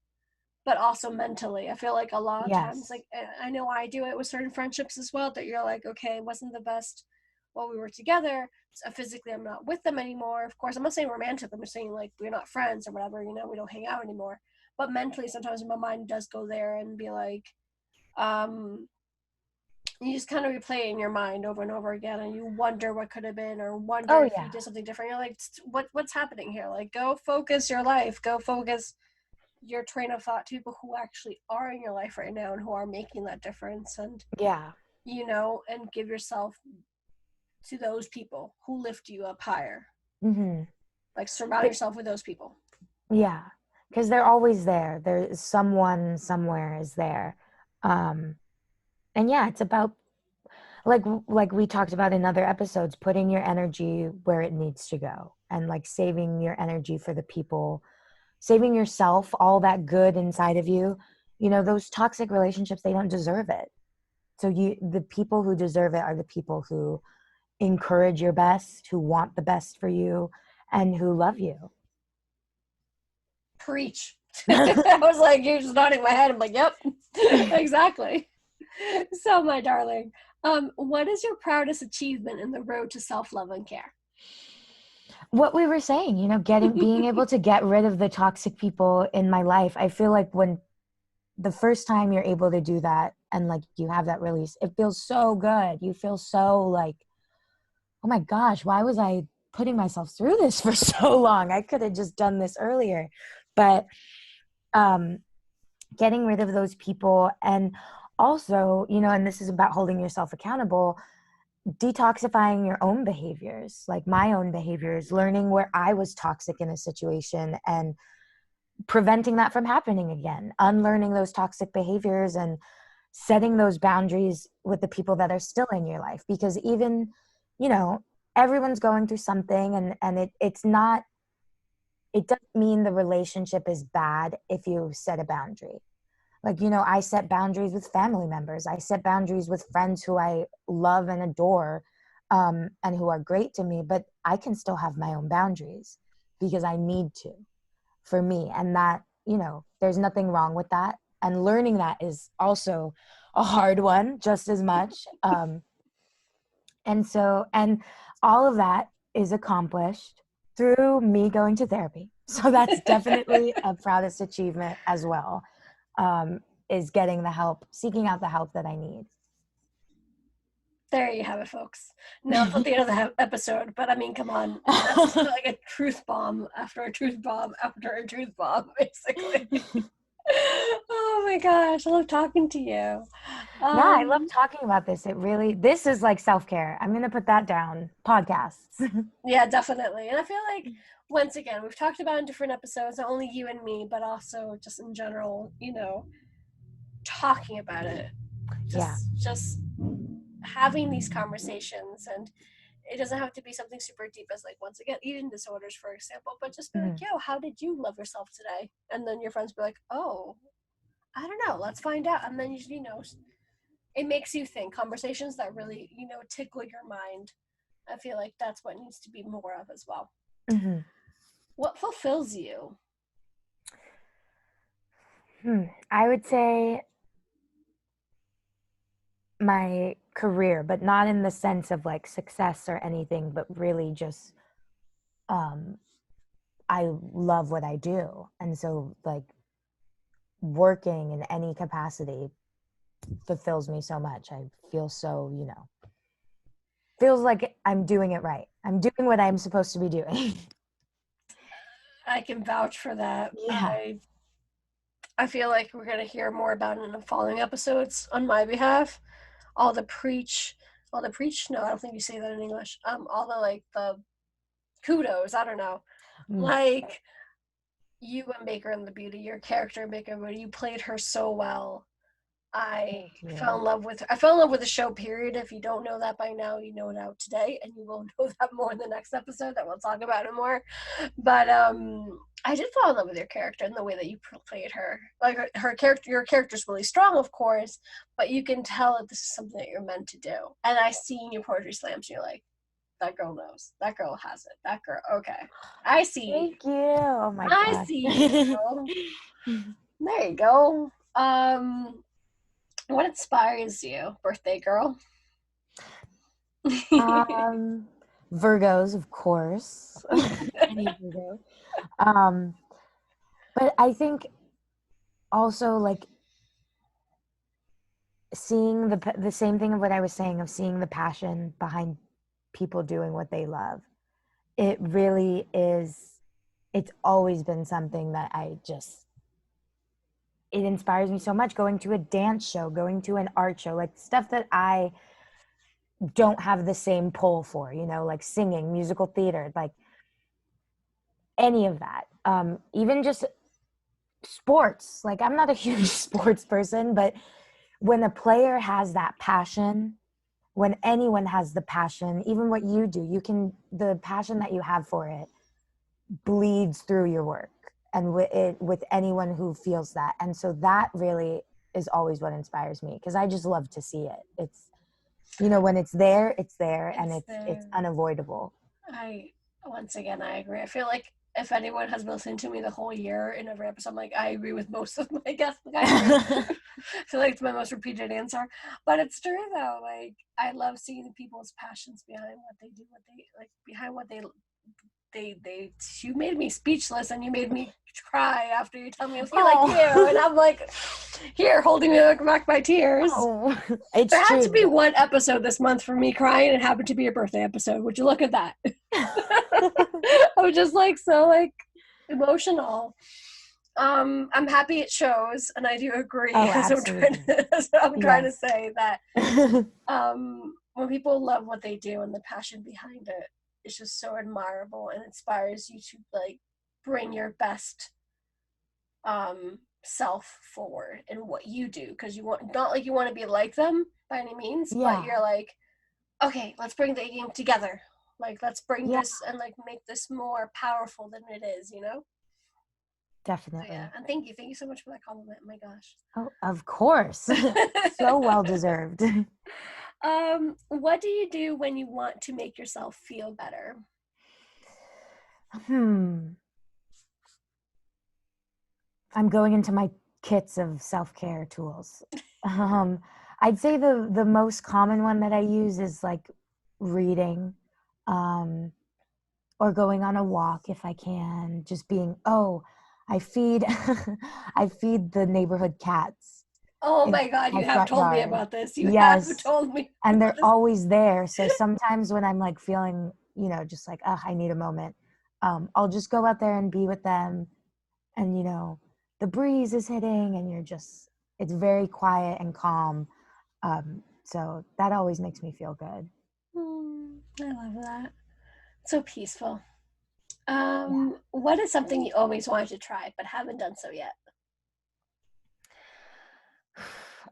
A: but also mentally. I feel like a lot of times,
B: yes.
A: like I know I do it with certain friendships as well, that you're like, okay, it wasn't the best while we were together. So physically, I'm not with them anymore. Of course, I'm not saying romantic. I'm just saying like we're not friends or whatever. We don't hang out anymore. But mentally, sometimes my mind does go there and be like, um, you just kind of replay it in your mind over and over again, and you wonder what could have been, or wonder
B: Oh
A: if you
B: yeah.
A: did something different. You're like, what's happening here? Like, go focus your life. Go focus your train of thought to people who actually are in your life right now and who are making that difference, and
B: Yeah.
A: and give yourself to those people who lift you up higher.
B: Hmm.
A: Like surround yourself with those people.
B: Yeah, because they're always there. There's someone somewhere is there. um and yeah, it's about, like we talked about in other episodes, putting your energy where it needs to go, and like saving your energy for the people, saving yourself, all that good inside of you. Those toxic relationships, they don't deserve it. So the people who deserve it are the people who encourage your best, who want the best for you, and who love you.
A: Preach. I was like, you're just nodding my head. I'm like, yep, exactly. So, my darling, what is your proudest achievement in the road to self-love and care?
B: What we were saying, being able to get rid of the toxic people in my life. I feel like the first time you're able to do that and like you have that release, it feels so good. You feel so like, oh my gosh, why was I putting myself through this for so long? I could have just done this earlier. But getting rid of those people, and also, you know, and this is about holding yourself accountable, detoxifying your own behaviors, like my own behaviors, learning where I was toxic in a situation and preventing that from happening again, unlearning those toxic behaviors and setting those boundaries with the people that are still in your life. Because even, you know, everyone's going through something, and it's not, it doesn't mean the relationship is bad if you set a boundary. Like, you know, I set boundaries with family members. I set boundaries with friends who I love and adore, and who are great to me, but I can still have my own boundaries because I need to, for me. And that, you know, there's nothing wrong with that. And learning that is also a hard one, just as much. And all of that is accomplished through me going to therapy. So that's definitely a proudest achievement as well, is getting the help, seeking out the help that I need.
A: There you have it, folks. No, it's not the end of the episode, but I mean, come on. That's like a truth bomb after a truth bomb after a truth bomb, basically. Oh my gosh, I love talking to you.
B: No, I love talking about this. This is like self-care. I'm going to put that down. Podcasts.
A: Yeah, definitely. And I feel like, once again, we've talked about in different episodes, not only you and me, but also just in general, you know, talking about it.
B: Yeah.
A: Just having these conversations, and it doesn't have to be something super deep as, like, once again, eating disorders, for example, but just be like, yo, how did you love yourself today? And then your friends be like, oh, I don't know, let's find out. And then, you know, it makes you think. Conversations that really, you know, tickle your mind. I feel like that's what needs to be more of as well.
B: Mm-hmm.
A: What fulfills you?
B: I would say my career, but not in the sense of like success or anything, but really just, I love what I do. And so like working in any capacity fulfills me so much. I feel so, you know, feels like I'm doing it right. I'm doing what I'm supposed to be doing.
A: I can vouch for that.
B: Yeah.
A: I feel like we're going to hear more about it in the following episodes on my behalf. All the preach, all the preach. No, I don't think you say that in English. All the, like, the kudos. I don't know.
B: Mm,
A: Like, you and Baker and the Beauty, your character in Baker and the Beauty, you played her so well. I
B: thank you.
A: fell in love with. I fell in love with the show. Period. If you don't know that by now, you know now today, and you will know that more in the next episode that we'll talk about it more. But I did fall in love with your character and the way that you played her. Like, her character, your character's really strong, of course, but you can tell that this is something that you're meant to do. And I see in your poetry slams, you're like, that girl knows. That girl has it. That girl. Okay, I see you.
B: Thank you. Oh my
A: I
B: gosh.
A: see you. There you go. What inspires you, birthday girl?
B: um, Virgos, of course. Any Virgo. Um, but I think also like seeing the same thing of what I was saying, of seeing the passion behind people doing what they love. It really is, it's always been something that it inspires me so much. Going to a dance show, going to an art show, like stuff that I don't have the same pull for, you know, like singing, musical theater, like any of that. Even just sports. Like, I'm not a huge sports person, but when a player has that passion, when anyone has the passion, even what you do, the passion that you have for it bleeds through your work, and with anyone who feels that. And so that really is always what inspires me, because I just love to see it. It's, you know, when it's there, and
A: It's
B: it's
A: there.
B: unavoidable.
A: I Once again, I agree. I feel like if anyone has been listening to me the whole year in every episode, I'm like, I agree with most of my guests. Like, I agree. I feel like it's my most repeated answer, but it's true though. Like, I love seeing the people's passions behind what they do, what they like, behind what they you made me speechless, and you made me cry after you tell me a feel like
B: Oh.
A: you, and I'm like, here, holding me back my tears.
B: Oh, it's
A: There had
B: true.
A: to be one episode this month for me crying, and it happened to be a birthday episode. Would you look at that? I was just like so like emotional. I'm happy it shows, and I do agree.
B: Oh,
A: As
B: absolutely.
A: I'm trying to
B: Yes.
A: say that when people love what they do and the passion behind it, it's just so admirable and inspires you to like bring your best self forward in what you do, because you want, not like you want to be like them by any means, but
B: Yeah.
A: you're like, okay, let's bring the game together. Like, let's bring
B: Yeah,
A: this and like make this more powerful than it is, you know? So yeah,
B: definitely.
A: and thank you so much for that compliment. Oh my gosh.
B: Oh, of course. So well deserved.
A: What do you do when you want to make yourself feel better?
B: Hmm. I'm going into my kits of self-care tools. Um, I'd say the most common one that I use is like reading, um, or going on a walk if I can. Just being, oh, I feed I feed the neighborhood cats
A: Oh
B: in
A: my God,
B: my
A: you have
B: front
A: told me
B: yard.
A: about this. You have
B: Yes,
A: told me
B: and
A: about
B: they're
A: this.
B: always there. So sometimes when I'm like feeling, just like, oh, I need a moment, I'll just go out there and be with them. And, the breeze is hitting and it's very quiet and calm. So that always makes me feel good.
A: I love that. So peaceful.
B: Yeah.
A: What is something you always wanted to try but haven't done so yet?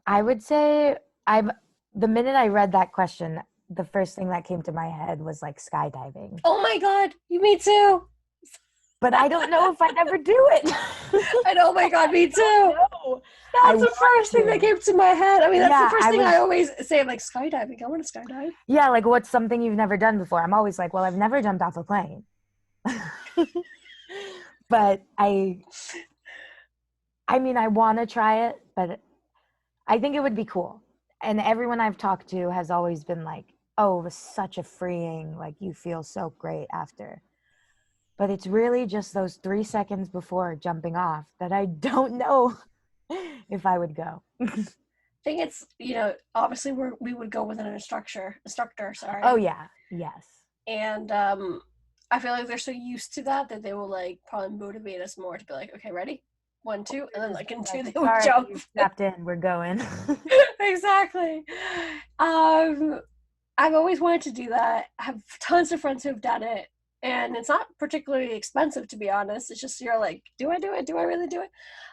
B: I would say the minute I read that question, the first thing that came to my head was like skydiving.
A: Oh my God, you me too.
B: But I don't know if I'd ever do it.
A: And oh my God, me too.
B: No, I
A: That's the
B: want
A: first thing that
B: to.
A: came to my head. I mean, that's the
B: Yeah,
A: first thing I always say. I'm like, skydiving. I want to skydive.
B: yeah, like what's something you've never done before? I'm always like, well, I've never jumped off a plane. But I mean, I want to try it, but I think it would be cool. And everyone I've talked to has always been like, oh, it was such a freeing, like you feel so great after. But it's really just those 3 seconds before jumping off that I don't know if I would go.
A: I think it's, obviously we would go with an instructor,
B: Oh,
A: sorry.
B: yeah. Yes.
A: And I feel like they're so used to that they will like probably motivate us more to be like, okay, ready? 1, 2, and then
B: Just
A: like in
B: like,
A: 2 they would
B: sorry,
A: jump.
B: you've tapped in. We're going.
A: Exactly. Um, I've always wanted to do that. I have tons of friends who have done it, and it's not particularly expensive, to be honest. It's just you're like, do I do it? Do I really do it?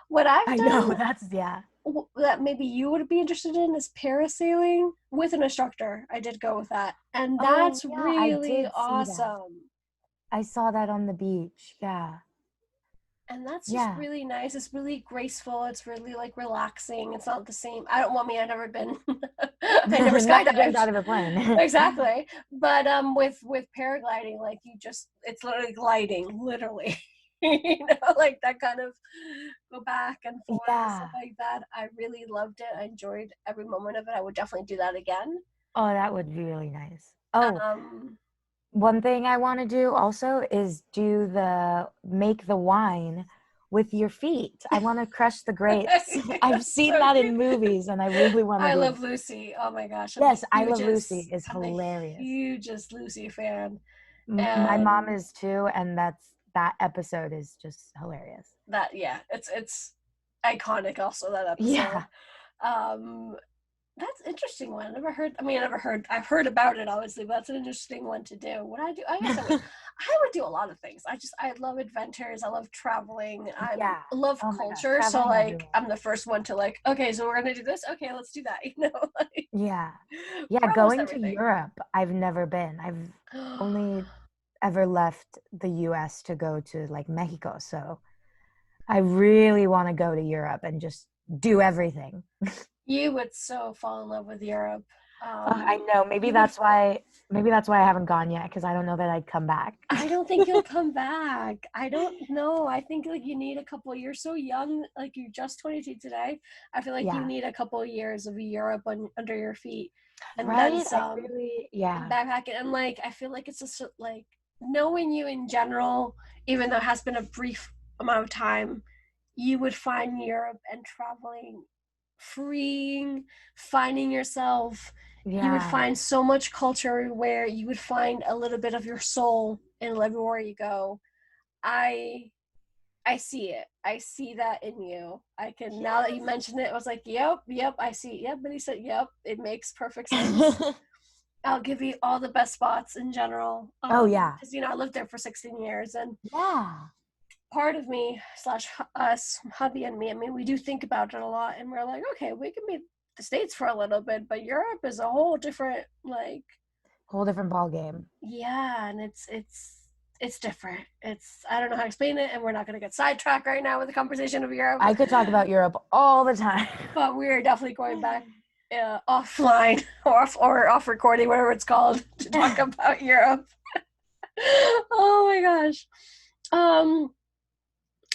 A: What I've
B: I know.
A: done
B: That's, yeah.
A: that maybe you would be interested in is parasailing with an instructor. I did go with that, and
B: Oh,
A: that's
B: yeah. I
A: really
B: did see that.
A: awesome.
B: I saw that on the beach. Yeah.
A: And that's just
B: Yeah.
A: really nice. It's really graceful. It's really like relaxing. It's not the same. I don't want me. I've never been. I never
B: Never jumped
A: skydived.
B: out of a plane.
A: Exactly. But with paragliding, like it's literally gliding, literally. Like that kind of go back and forth and
B: Yeah.
A: stuff like that. I really loved it. I enjoyed every moment of it. I would definitely do that again.
B: Oh, that would be really nice. Oh,
A: Um,
B: one thing I want to do also is make the wine with your feet. I want to crush the grapes. I've
A: that's
B: seen
A: so
B: that
A: cute.
B: in movies and I really want to
A: I
B: do
A: love
B: it.
A: Lucy. Oh my gosh,
B: Yes, I Love Lucy is
A: I'm the
B: hilarious.
A: hugest Lucy fan.
B: My mom
A: And
B: is too, and that episode is just hilarious.
A: that, yeah, it's iconic also, that episode.
B: Yeah.
A: Um that's an interesting one. I've heard about it obviously, but that's an interesting one to do. What I do, I guess I would do a lot of things. I love adventures. I love traveling.
B: Yeah.
A: I love
B: Oh my gosh,
A: culture. So
B: traveling
A: like
B: everywhere.
A: I'm the first one to like, okay, so we're gonna do this. Okay, let's do that. Like
B: Yeah. Yeah,
A: for almost
B: going to
A: everything.
B: Europe, I've never been. I've only ever left the US to go to like Mexico. So I really want to go to Europe and just do everything.
A: You would so fall in love with Europe.
B: I know.
A: You would.
B: Maybe that's why I haven't gone yet because I don't know that I'd come back.
A: I don't think you'll come back. I don't know. I think like you need a couple. You're so young. Like you're just 22 today. I feel like you
B: Yeah.
A: need a couple of years of Europe under your feet, and then
B: Right? I
A: some.
B: really,
A: And
B: yeah.
A: backpacking, and like I feel like it's just like knowing you in general, even though it has been a brief amount of time, you would find Europe and traveling freeing, finding yourself. You would
B: Yeah.
A: find so much culture where you would find a little bit of your soul in everywhere you go. I I see it. I see that in you. I can, now that you mentioned it, I was like, yep, I see. Yep, but he said, yep, it makes perfect sense. I'll give you all the best spots in general.
B: Oh yeah.
A: Because I lived there for 16 years, and
B: Yeah.
A: part of me slash us, hubby and me, I mean, we do think about it a lot, and we're like, okay, we can be the States for a little bit, but Europe is a whole different, like,
B: Whole different ball game.
A: yeah, and it's different. It's, I don't know how to explain it, and we're not going to get sidetracked right now with the conversation of Europe,
B: I could talk about Europe all the time.
A: but we're definitely going back offline or off recording, whatever it's called, to talk about Europe. Oh my gosh. Um,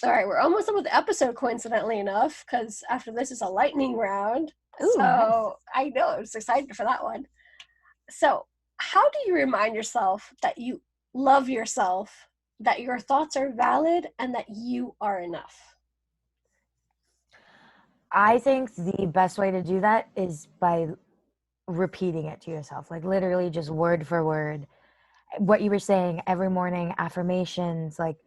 A: all right, we're almost done with the episode, coincidentally enough, because after this is a lightning round.
B: Ooh, nice.
A: So I know I was excited for that one. So, how do you remind yourself that you love yourself, that your thoughts are valid, and that you are enough?
B: I think the best way to do that is by repeating it to yourself, like literally just word for word. What you were saying every morning, affirmations, like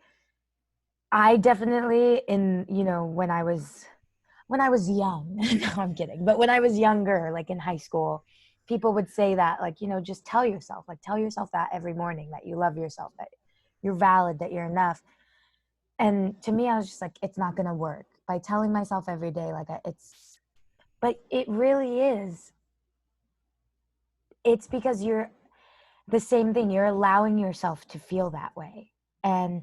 B: I definitely when I was young, no, I'm kidding, but when I was younger, like in high school, people would say that, like, just tell yourself that every morning, that you love yourself, that you're valid, that you're enough. And to me, I was just like, it's not going to work by telling myself every day, like, but it really is. It's because you're the same thing. You're allowing yourself to feel that way. And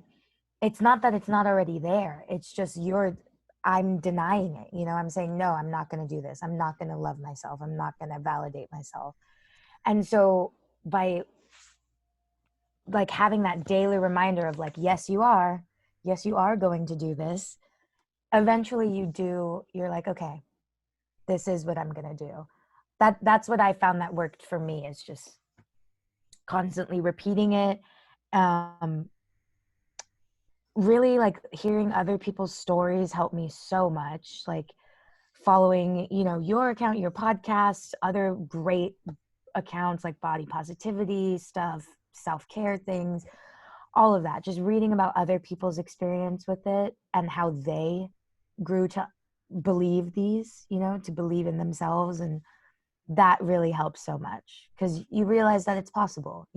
B: it's not that it's not already there. It's just I'm denying it. I'm saying, no, I'm not going to do this. I'm not going to love myself. I'm not going to validate myself. And so by like having that daily reminder of like, yes, you are going to do this. Eventually you're like, okay, this is what I'm going to do. That's what I found that worked for me, is just constantly repeating it. Um, Really, like, hearing other people's stories helped me so much, like following your account, your podcast, other great accounts like body positivity stuff, self-care things, all of that, just reading about other people's experience with it and how they grew to believe to believe in themselves. And that really helps so much because you realize that it's possible.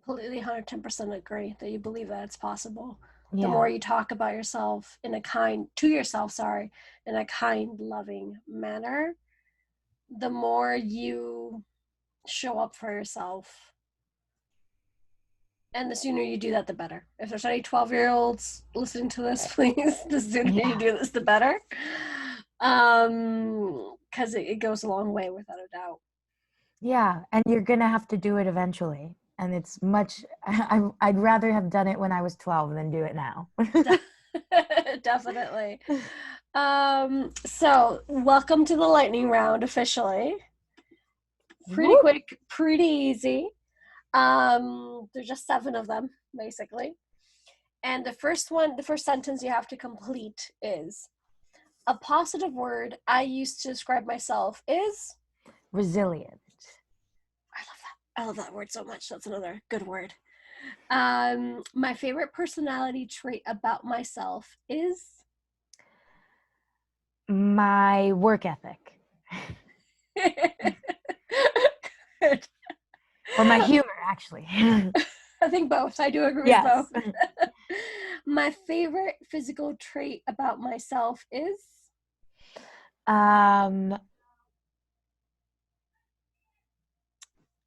A: Completely 110% agree that you believe that it's possible. The more
B: Yeah.
A: you talk about yourself to yourself, sorry, in a kind, loving manner, the more you show up for yourself. And the sooner you do that, the better. If there's any 12-year-olds listening to this, please, the sooner you
B: Yeah.
A: do this, the better. Because it goes a long way, without a doubt.
B: Yeah, and you're gonna have to do it eventually. And it's much, I'd rather have done it when I was 12 than do it now.
A: Definitely. So welcome to the lightning round officially. Pretty
B: Whoop.
A: quick, pretty easy. There's just 7 of them, basically. And the first sentence you have to complete is, a positive word I use to describe myself is,
B: Resilient.
A: I love that. I love that word so much. That's another good word. My favorite personality trait about myself is,
B: My work ethic.
A: good.
B: Or my humor, actually.
A: I think both. I do agree with both.
B: Yes.
A: My favorite physical trait about myself is,
B: Um,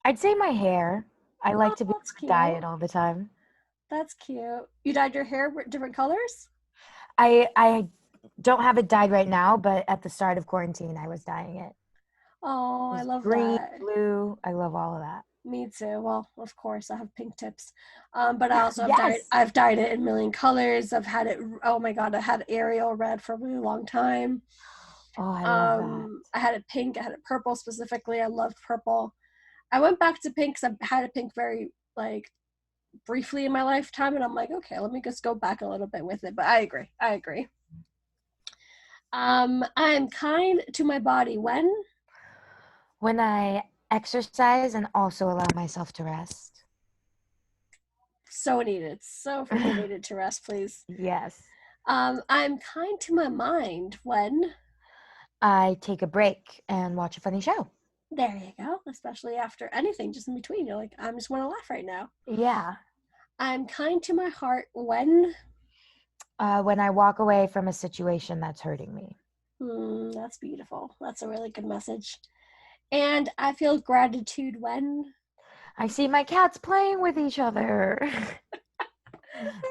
B: I'd say my hair. I
A: oh,
B: like to be
A: that's
B: able to dye it
A: cute.
B: all the time.
A: That's cute. You dyed your hair different colors?
B: I don't have it dyed right now, but at the start of quarantine, I was dyeing it.
A: Oh,
B: It
A: I
B: was
A: love
B: green,
A: that.
B: blue. I love all of that.
A: Me too. Well, of course, I have pink tips, but I also have dyed.
B: Yes.
A: I've dyed it in a million colors. I've had it. Oh my god, I had Ariel red for a really long time.
B: Oh, I love that.
A: I had it pink. I had it purple specifically. I loved purple. I went back to pink because I had a pink very like briefly in my lifetime, and I'm like, okay, let me just go back a little bit with it. But I agree. I agree. I'm kind to my body when
B: When I exercise and also allow myself to rest.
A: so needed, so freaking needed to rest, please.
B: Yes.
A: I'm kind to my mind when
B: I take a break and watch a funny show.
A: there you go, especially after anything just in between. You're like, I just want to laugh right now.
B: Yeah.
A: I'm kind to my heart
B: When I walk away from a situation that's hurting me.
A: that's beautiful. That's a really good message. And I feel gratitude when
B: I see my cats playing with each other.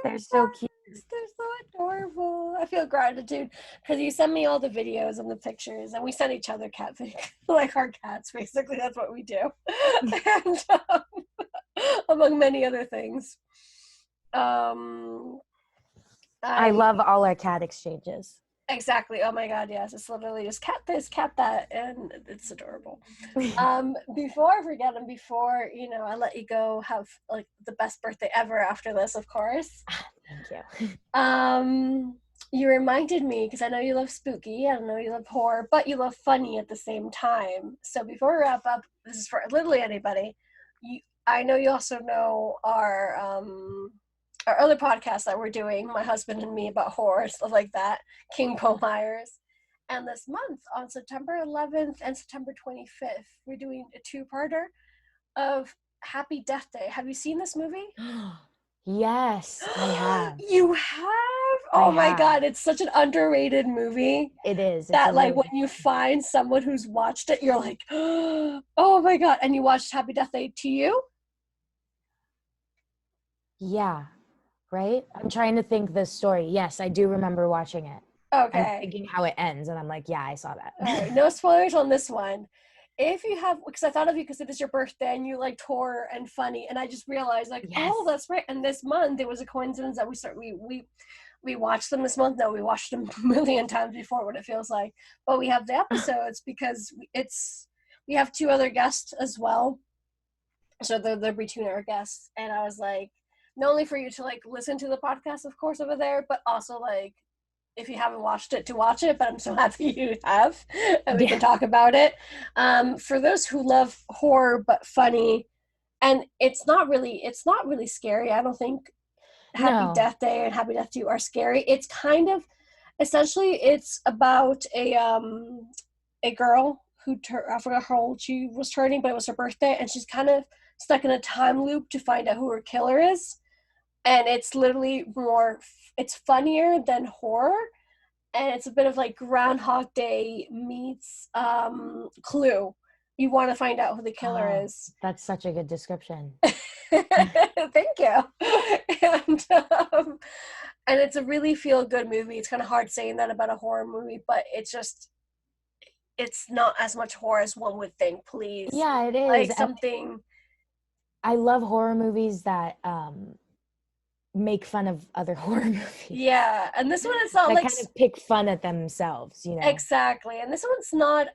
B: They're so cute.
A: they're so adorable. I feel gratitude because you send me all the videos and the pictures, and we send each other cat like our cats. Basically, that's what we do, and among many other things. Um,
B: I
A: I
B: love all our cat exchanges.
A: exactly. Oh my god, yes, it's literally just cat this, cat that, and it's adorable. Before I forget, and before I let you go, have like the best birthday ever after this, of course.
B: Thank you.
A: You reminded me because I know you love spooky, I know you love horror, but you love funny at the same time. So before we wrap up, this is for literally anybody. I know you also know our other podcast that we're doing, my husband and me, about horror stuff like that, King Po Myers. And this month, on September 11th and September 25th, we're doing a two-parter of Happy Death Day. Have you seen this movie?
B: Yes, I have.
A: You have?
B: I
A: Oh my
B: have.
A: god, it's such an underrated movie
B: It is. It's a
A: that like
B: really
A: when
B: good
A: you
B: one.
A: find someone who's watched it, you're like, oh my god. And you watched Happy Death Day to you?
B: Yeah, right? I'm trying to think the story. Yes, I do remember watching it. I'm
A: Okay.
B: thinking how it ends, and I'm like, yeah, I saw
A: All right.
B: that.
A: No spoilers on this one. If you have, because I thought of you because it is your birthday and you liked horror and funny, and I just realized like, oh,
B: Yes.
A: that's right. And this month it was a coincidence that we watched them this month. No, we watched them a million times before. What it feels like, but we have the episodes because we have two other guests as well. So they're between our guests, and I was like, not only for you to like listen to the podcast, of course, over there, but also like if you haven't watched it to watch it, but I'm so happy you have, and we can
B: Yeah.
A: talk about it. For those who love horror but funny, and it's not really scary. I don't think Happy
B: No.
A: Death Day and Happy Death to You are scary. It's kind of essentially it's about a girl I forgot how old she was turning, but it was her birthday, and she's kind of stuck in a time loop to find out who her killer is. And it's literally it's funnier than horror, and it's a bit of like Groundhog Day meets Clue. You want to find out who the killer
B: Oh,
A: is.
B: that's such a good description.
A: Thank you. And um, and it's a really feel good movie. It's kind of hard saying that about a horror movie, but it's not as much horror as one would think. Please,
B: Yeah, it is.
A: like
B: And
A: something.
B: I love horror movies that make fun of other horror movies.
A: Yeah, and this one it's not
B: That
A: like
B: kind of pick fun at themselves, you know?
A: exactly, and this one's not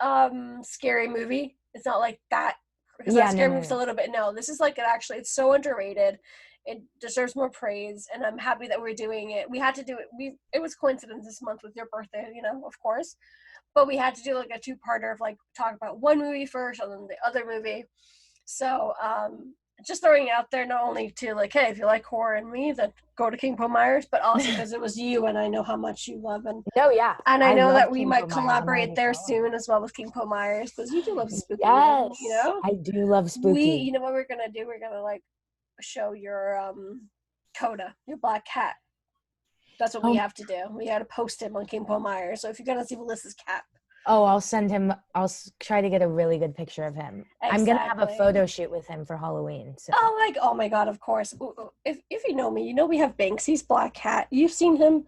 A: scary movie. It's not like that because that
B: Yeah, no,
A: scary
B: no,
A: movie's a
B: no.
A: little bit. No, this is like it's so underrated. It deserves more praise, and I'm happy that we're doing it. We had to do it. It was coincidence this month with your birthday, of course, but we had to do like a two-parter of like talk about one movie first and then the other movie. So just throwing it out there, not only to like, hey, if you like horror and me, then go to King Po Myers, but also because it was you and I know how much you love,
B: No, yeah.
A: and I
B: I
A: know
B: love
A: that we
B: King
A: might
B: Myers. I'm
A: collaborate
B: already
A: there
B: following.
A: soon as well with King Po Myers because you do love spooky,
B: Yes, I do love spooky.
A: you know what we're gonna do? We're gonna like show your Coda, your black cat. That's what we
B: Oh,
A: have to do. We got to post him on King Po Myers. So if you're gonna see Melissa's cat,
B: I'll send him. Try to get a really good picture of him. I'm gonna have a
A: exactly.
B: photo shoot with him for Halloween. So
A: Oh my god, of course. If you know me, you know we have Banksy's black cat. You've seen him.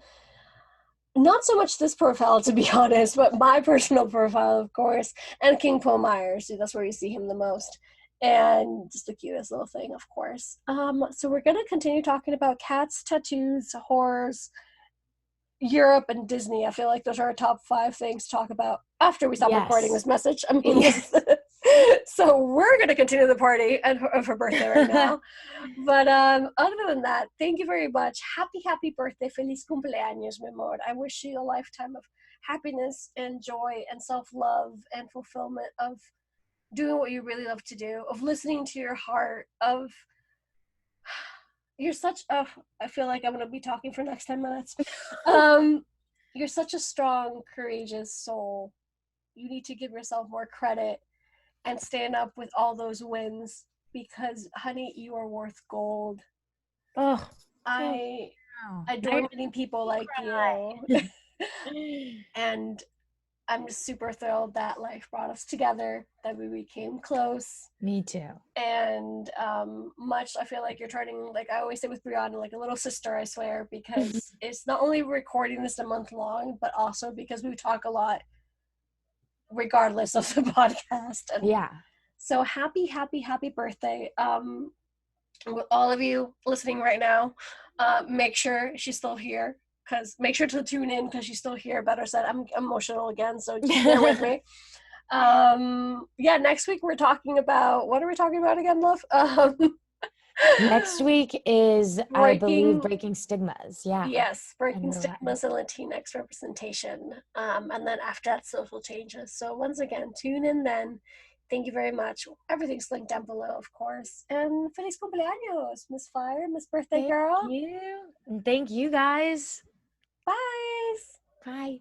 A: Not so much this profile, to be honest, but my personal profile, of course, and King Po Myers. That's where you see him the most, and just the cutest little thing, of course. So we're gonna continue talking about cats, tattoos, horrors, Europe, and Disney. I feel like those are our top 5 things to talk about after we stop recording
B: yes,
A: this message. I mean, this
B: yes.
A: So we're going to continue the party of her birthday right now. But other than that, thank you very much. Happy birthday. Feliz cumpleaños, mi amor. I wish you a lifetime of happiness and joy and self-love and fulfillment of doing what you really love to do, of listening to your heart, of you're such a I feel like I'm going to be talking for the next 10 minutes. Um you're such a strong, courageous soul. You need to give yourself more credit and stand up with all those wins because honey, you are worth gold.
B: Oh, thank
A: I
B: you.
A: adore meeting people like you. And I'm just super thrilled that life brought us together, that we became close.
B: Me too.
A: And much I feel like you're turning, like I always say with Brianna, like a little sister, I swear, because it's not only recording this a month long, but also because we talk a lot regardless of the podcast. And
B: Yeah.
A: so happy birthday. With all of you listening right now, make sure she's still here, because make sure to tune in because she's still here. Better said, I'm emotional again, so just bear with me. Yeah, next week we're talking about, what are we talking about again, love?
B: Next week is, I believe, breaking stigmas. Yeah.
A: Yes, breaking
B: And
A: stigmas and Latinx representation. And then after that, social changes. So once again, tune in then. Thank you very much. Everything's linked down below, of course. And feliz cumpleaños, Miss Fire, Miss Birthday
B: thank
A: Girl.
B: you. And thank you guys.
A: Bye.
B: Bye.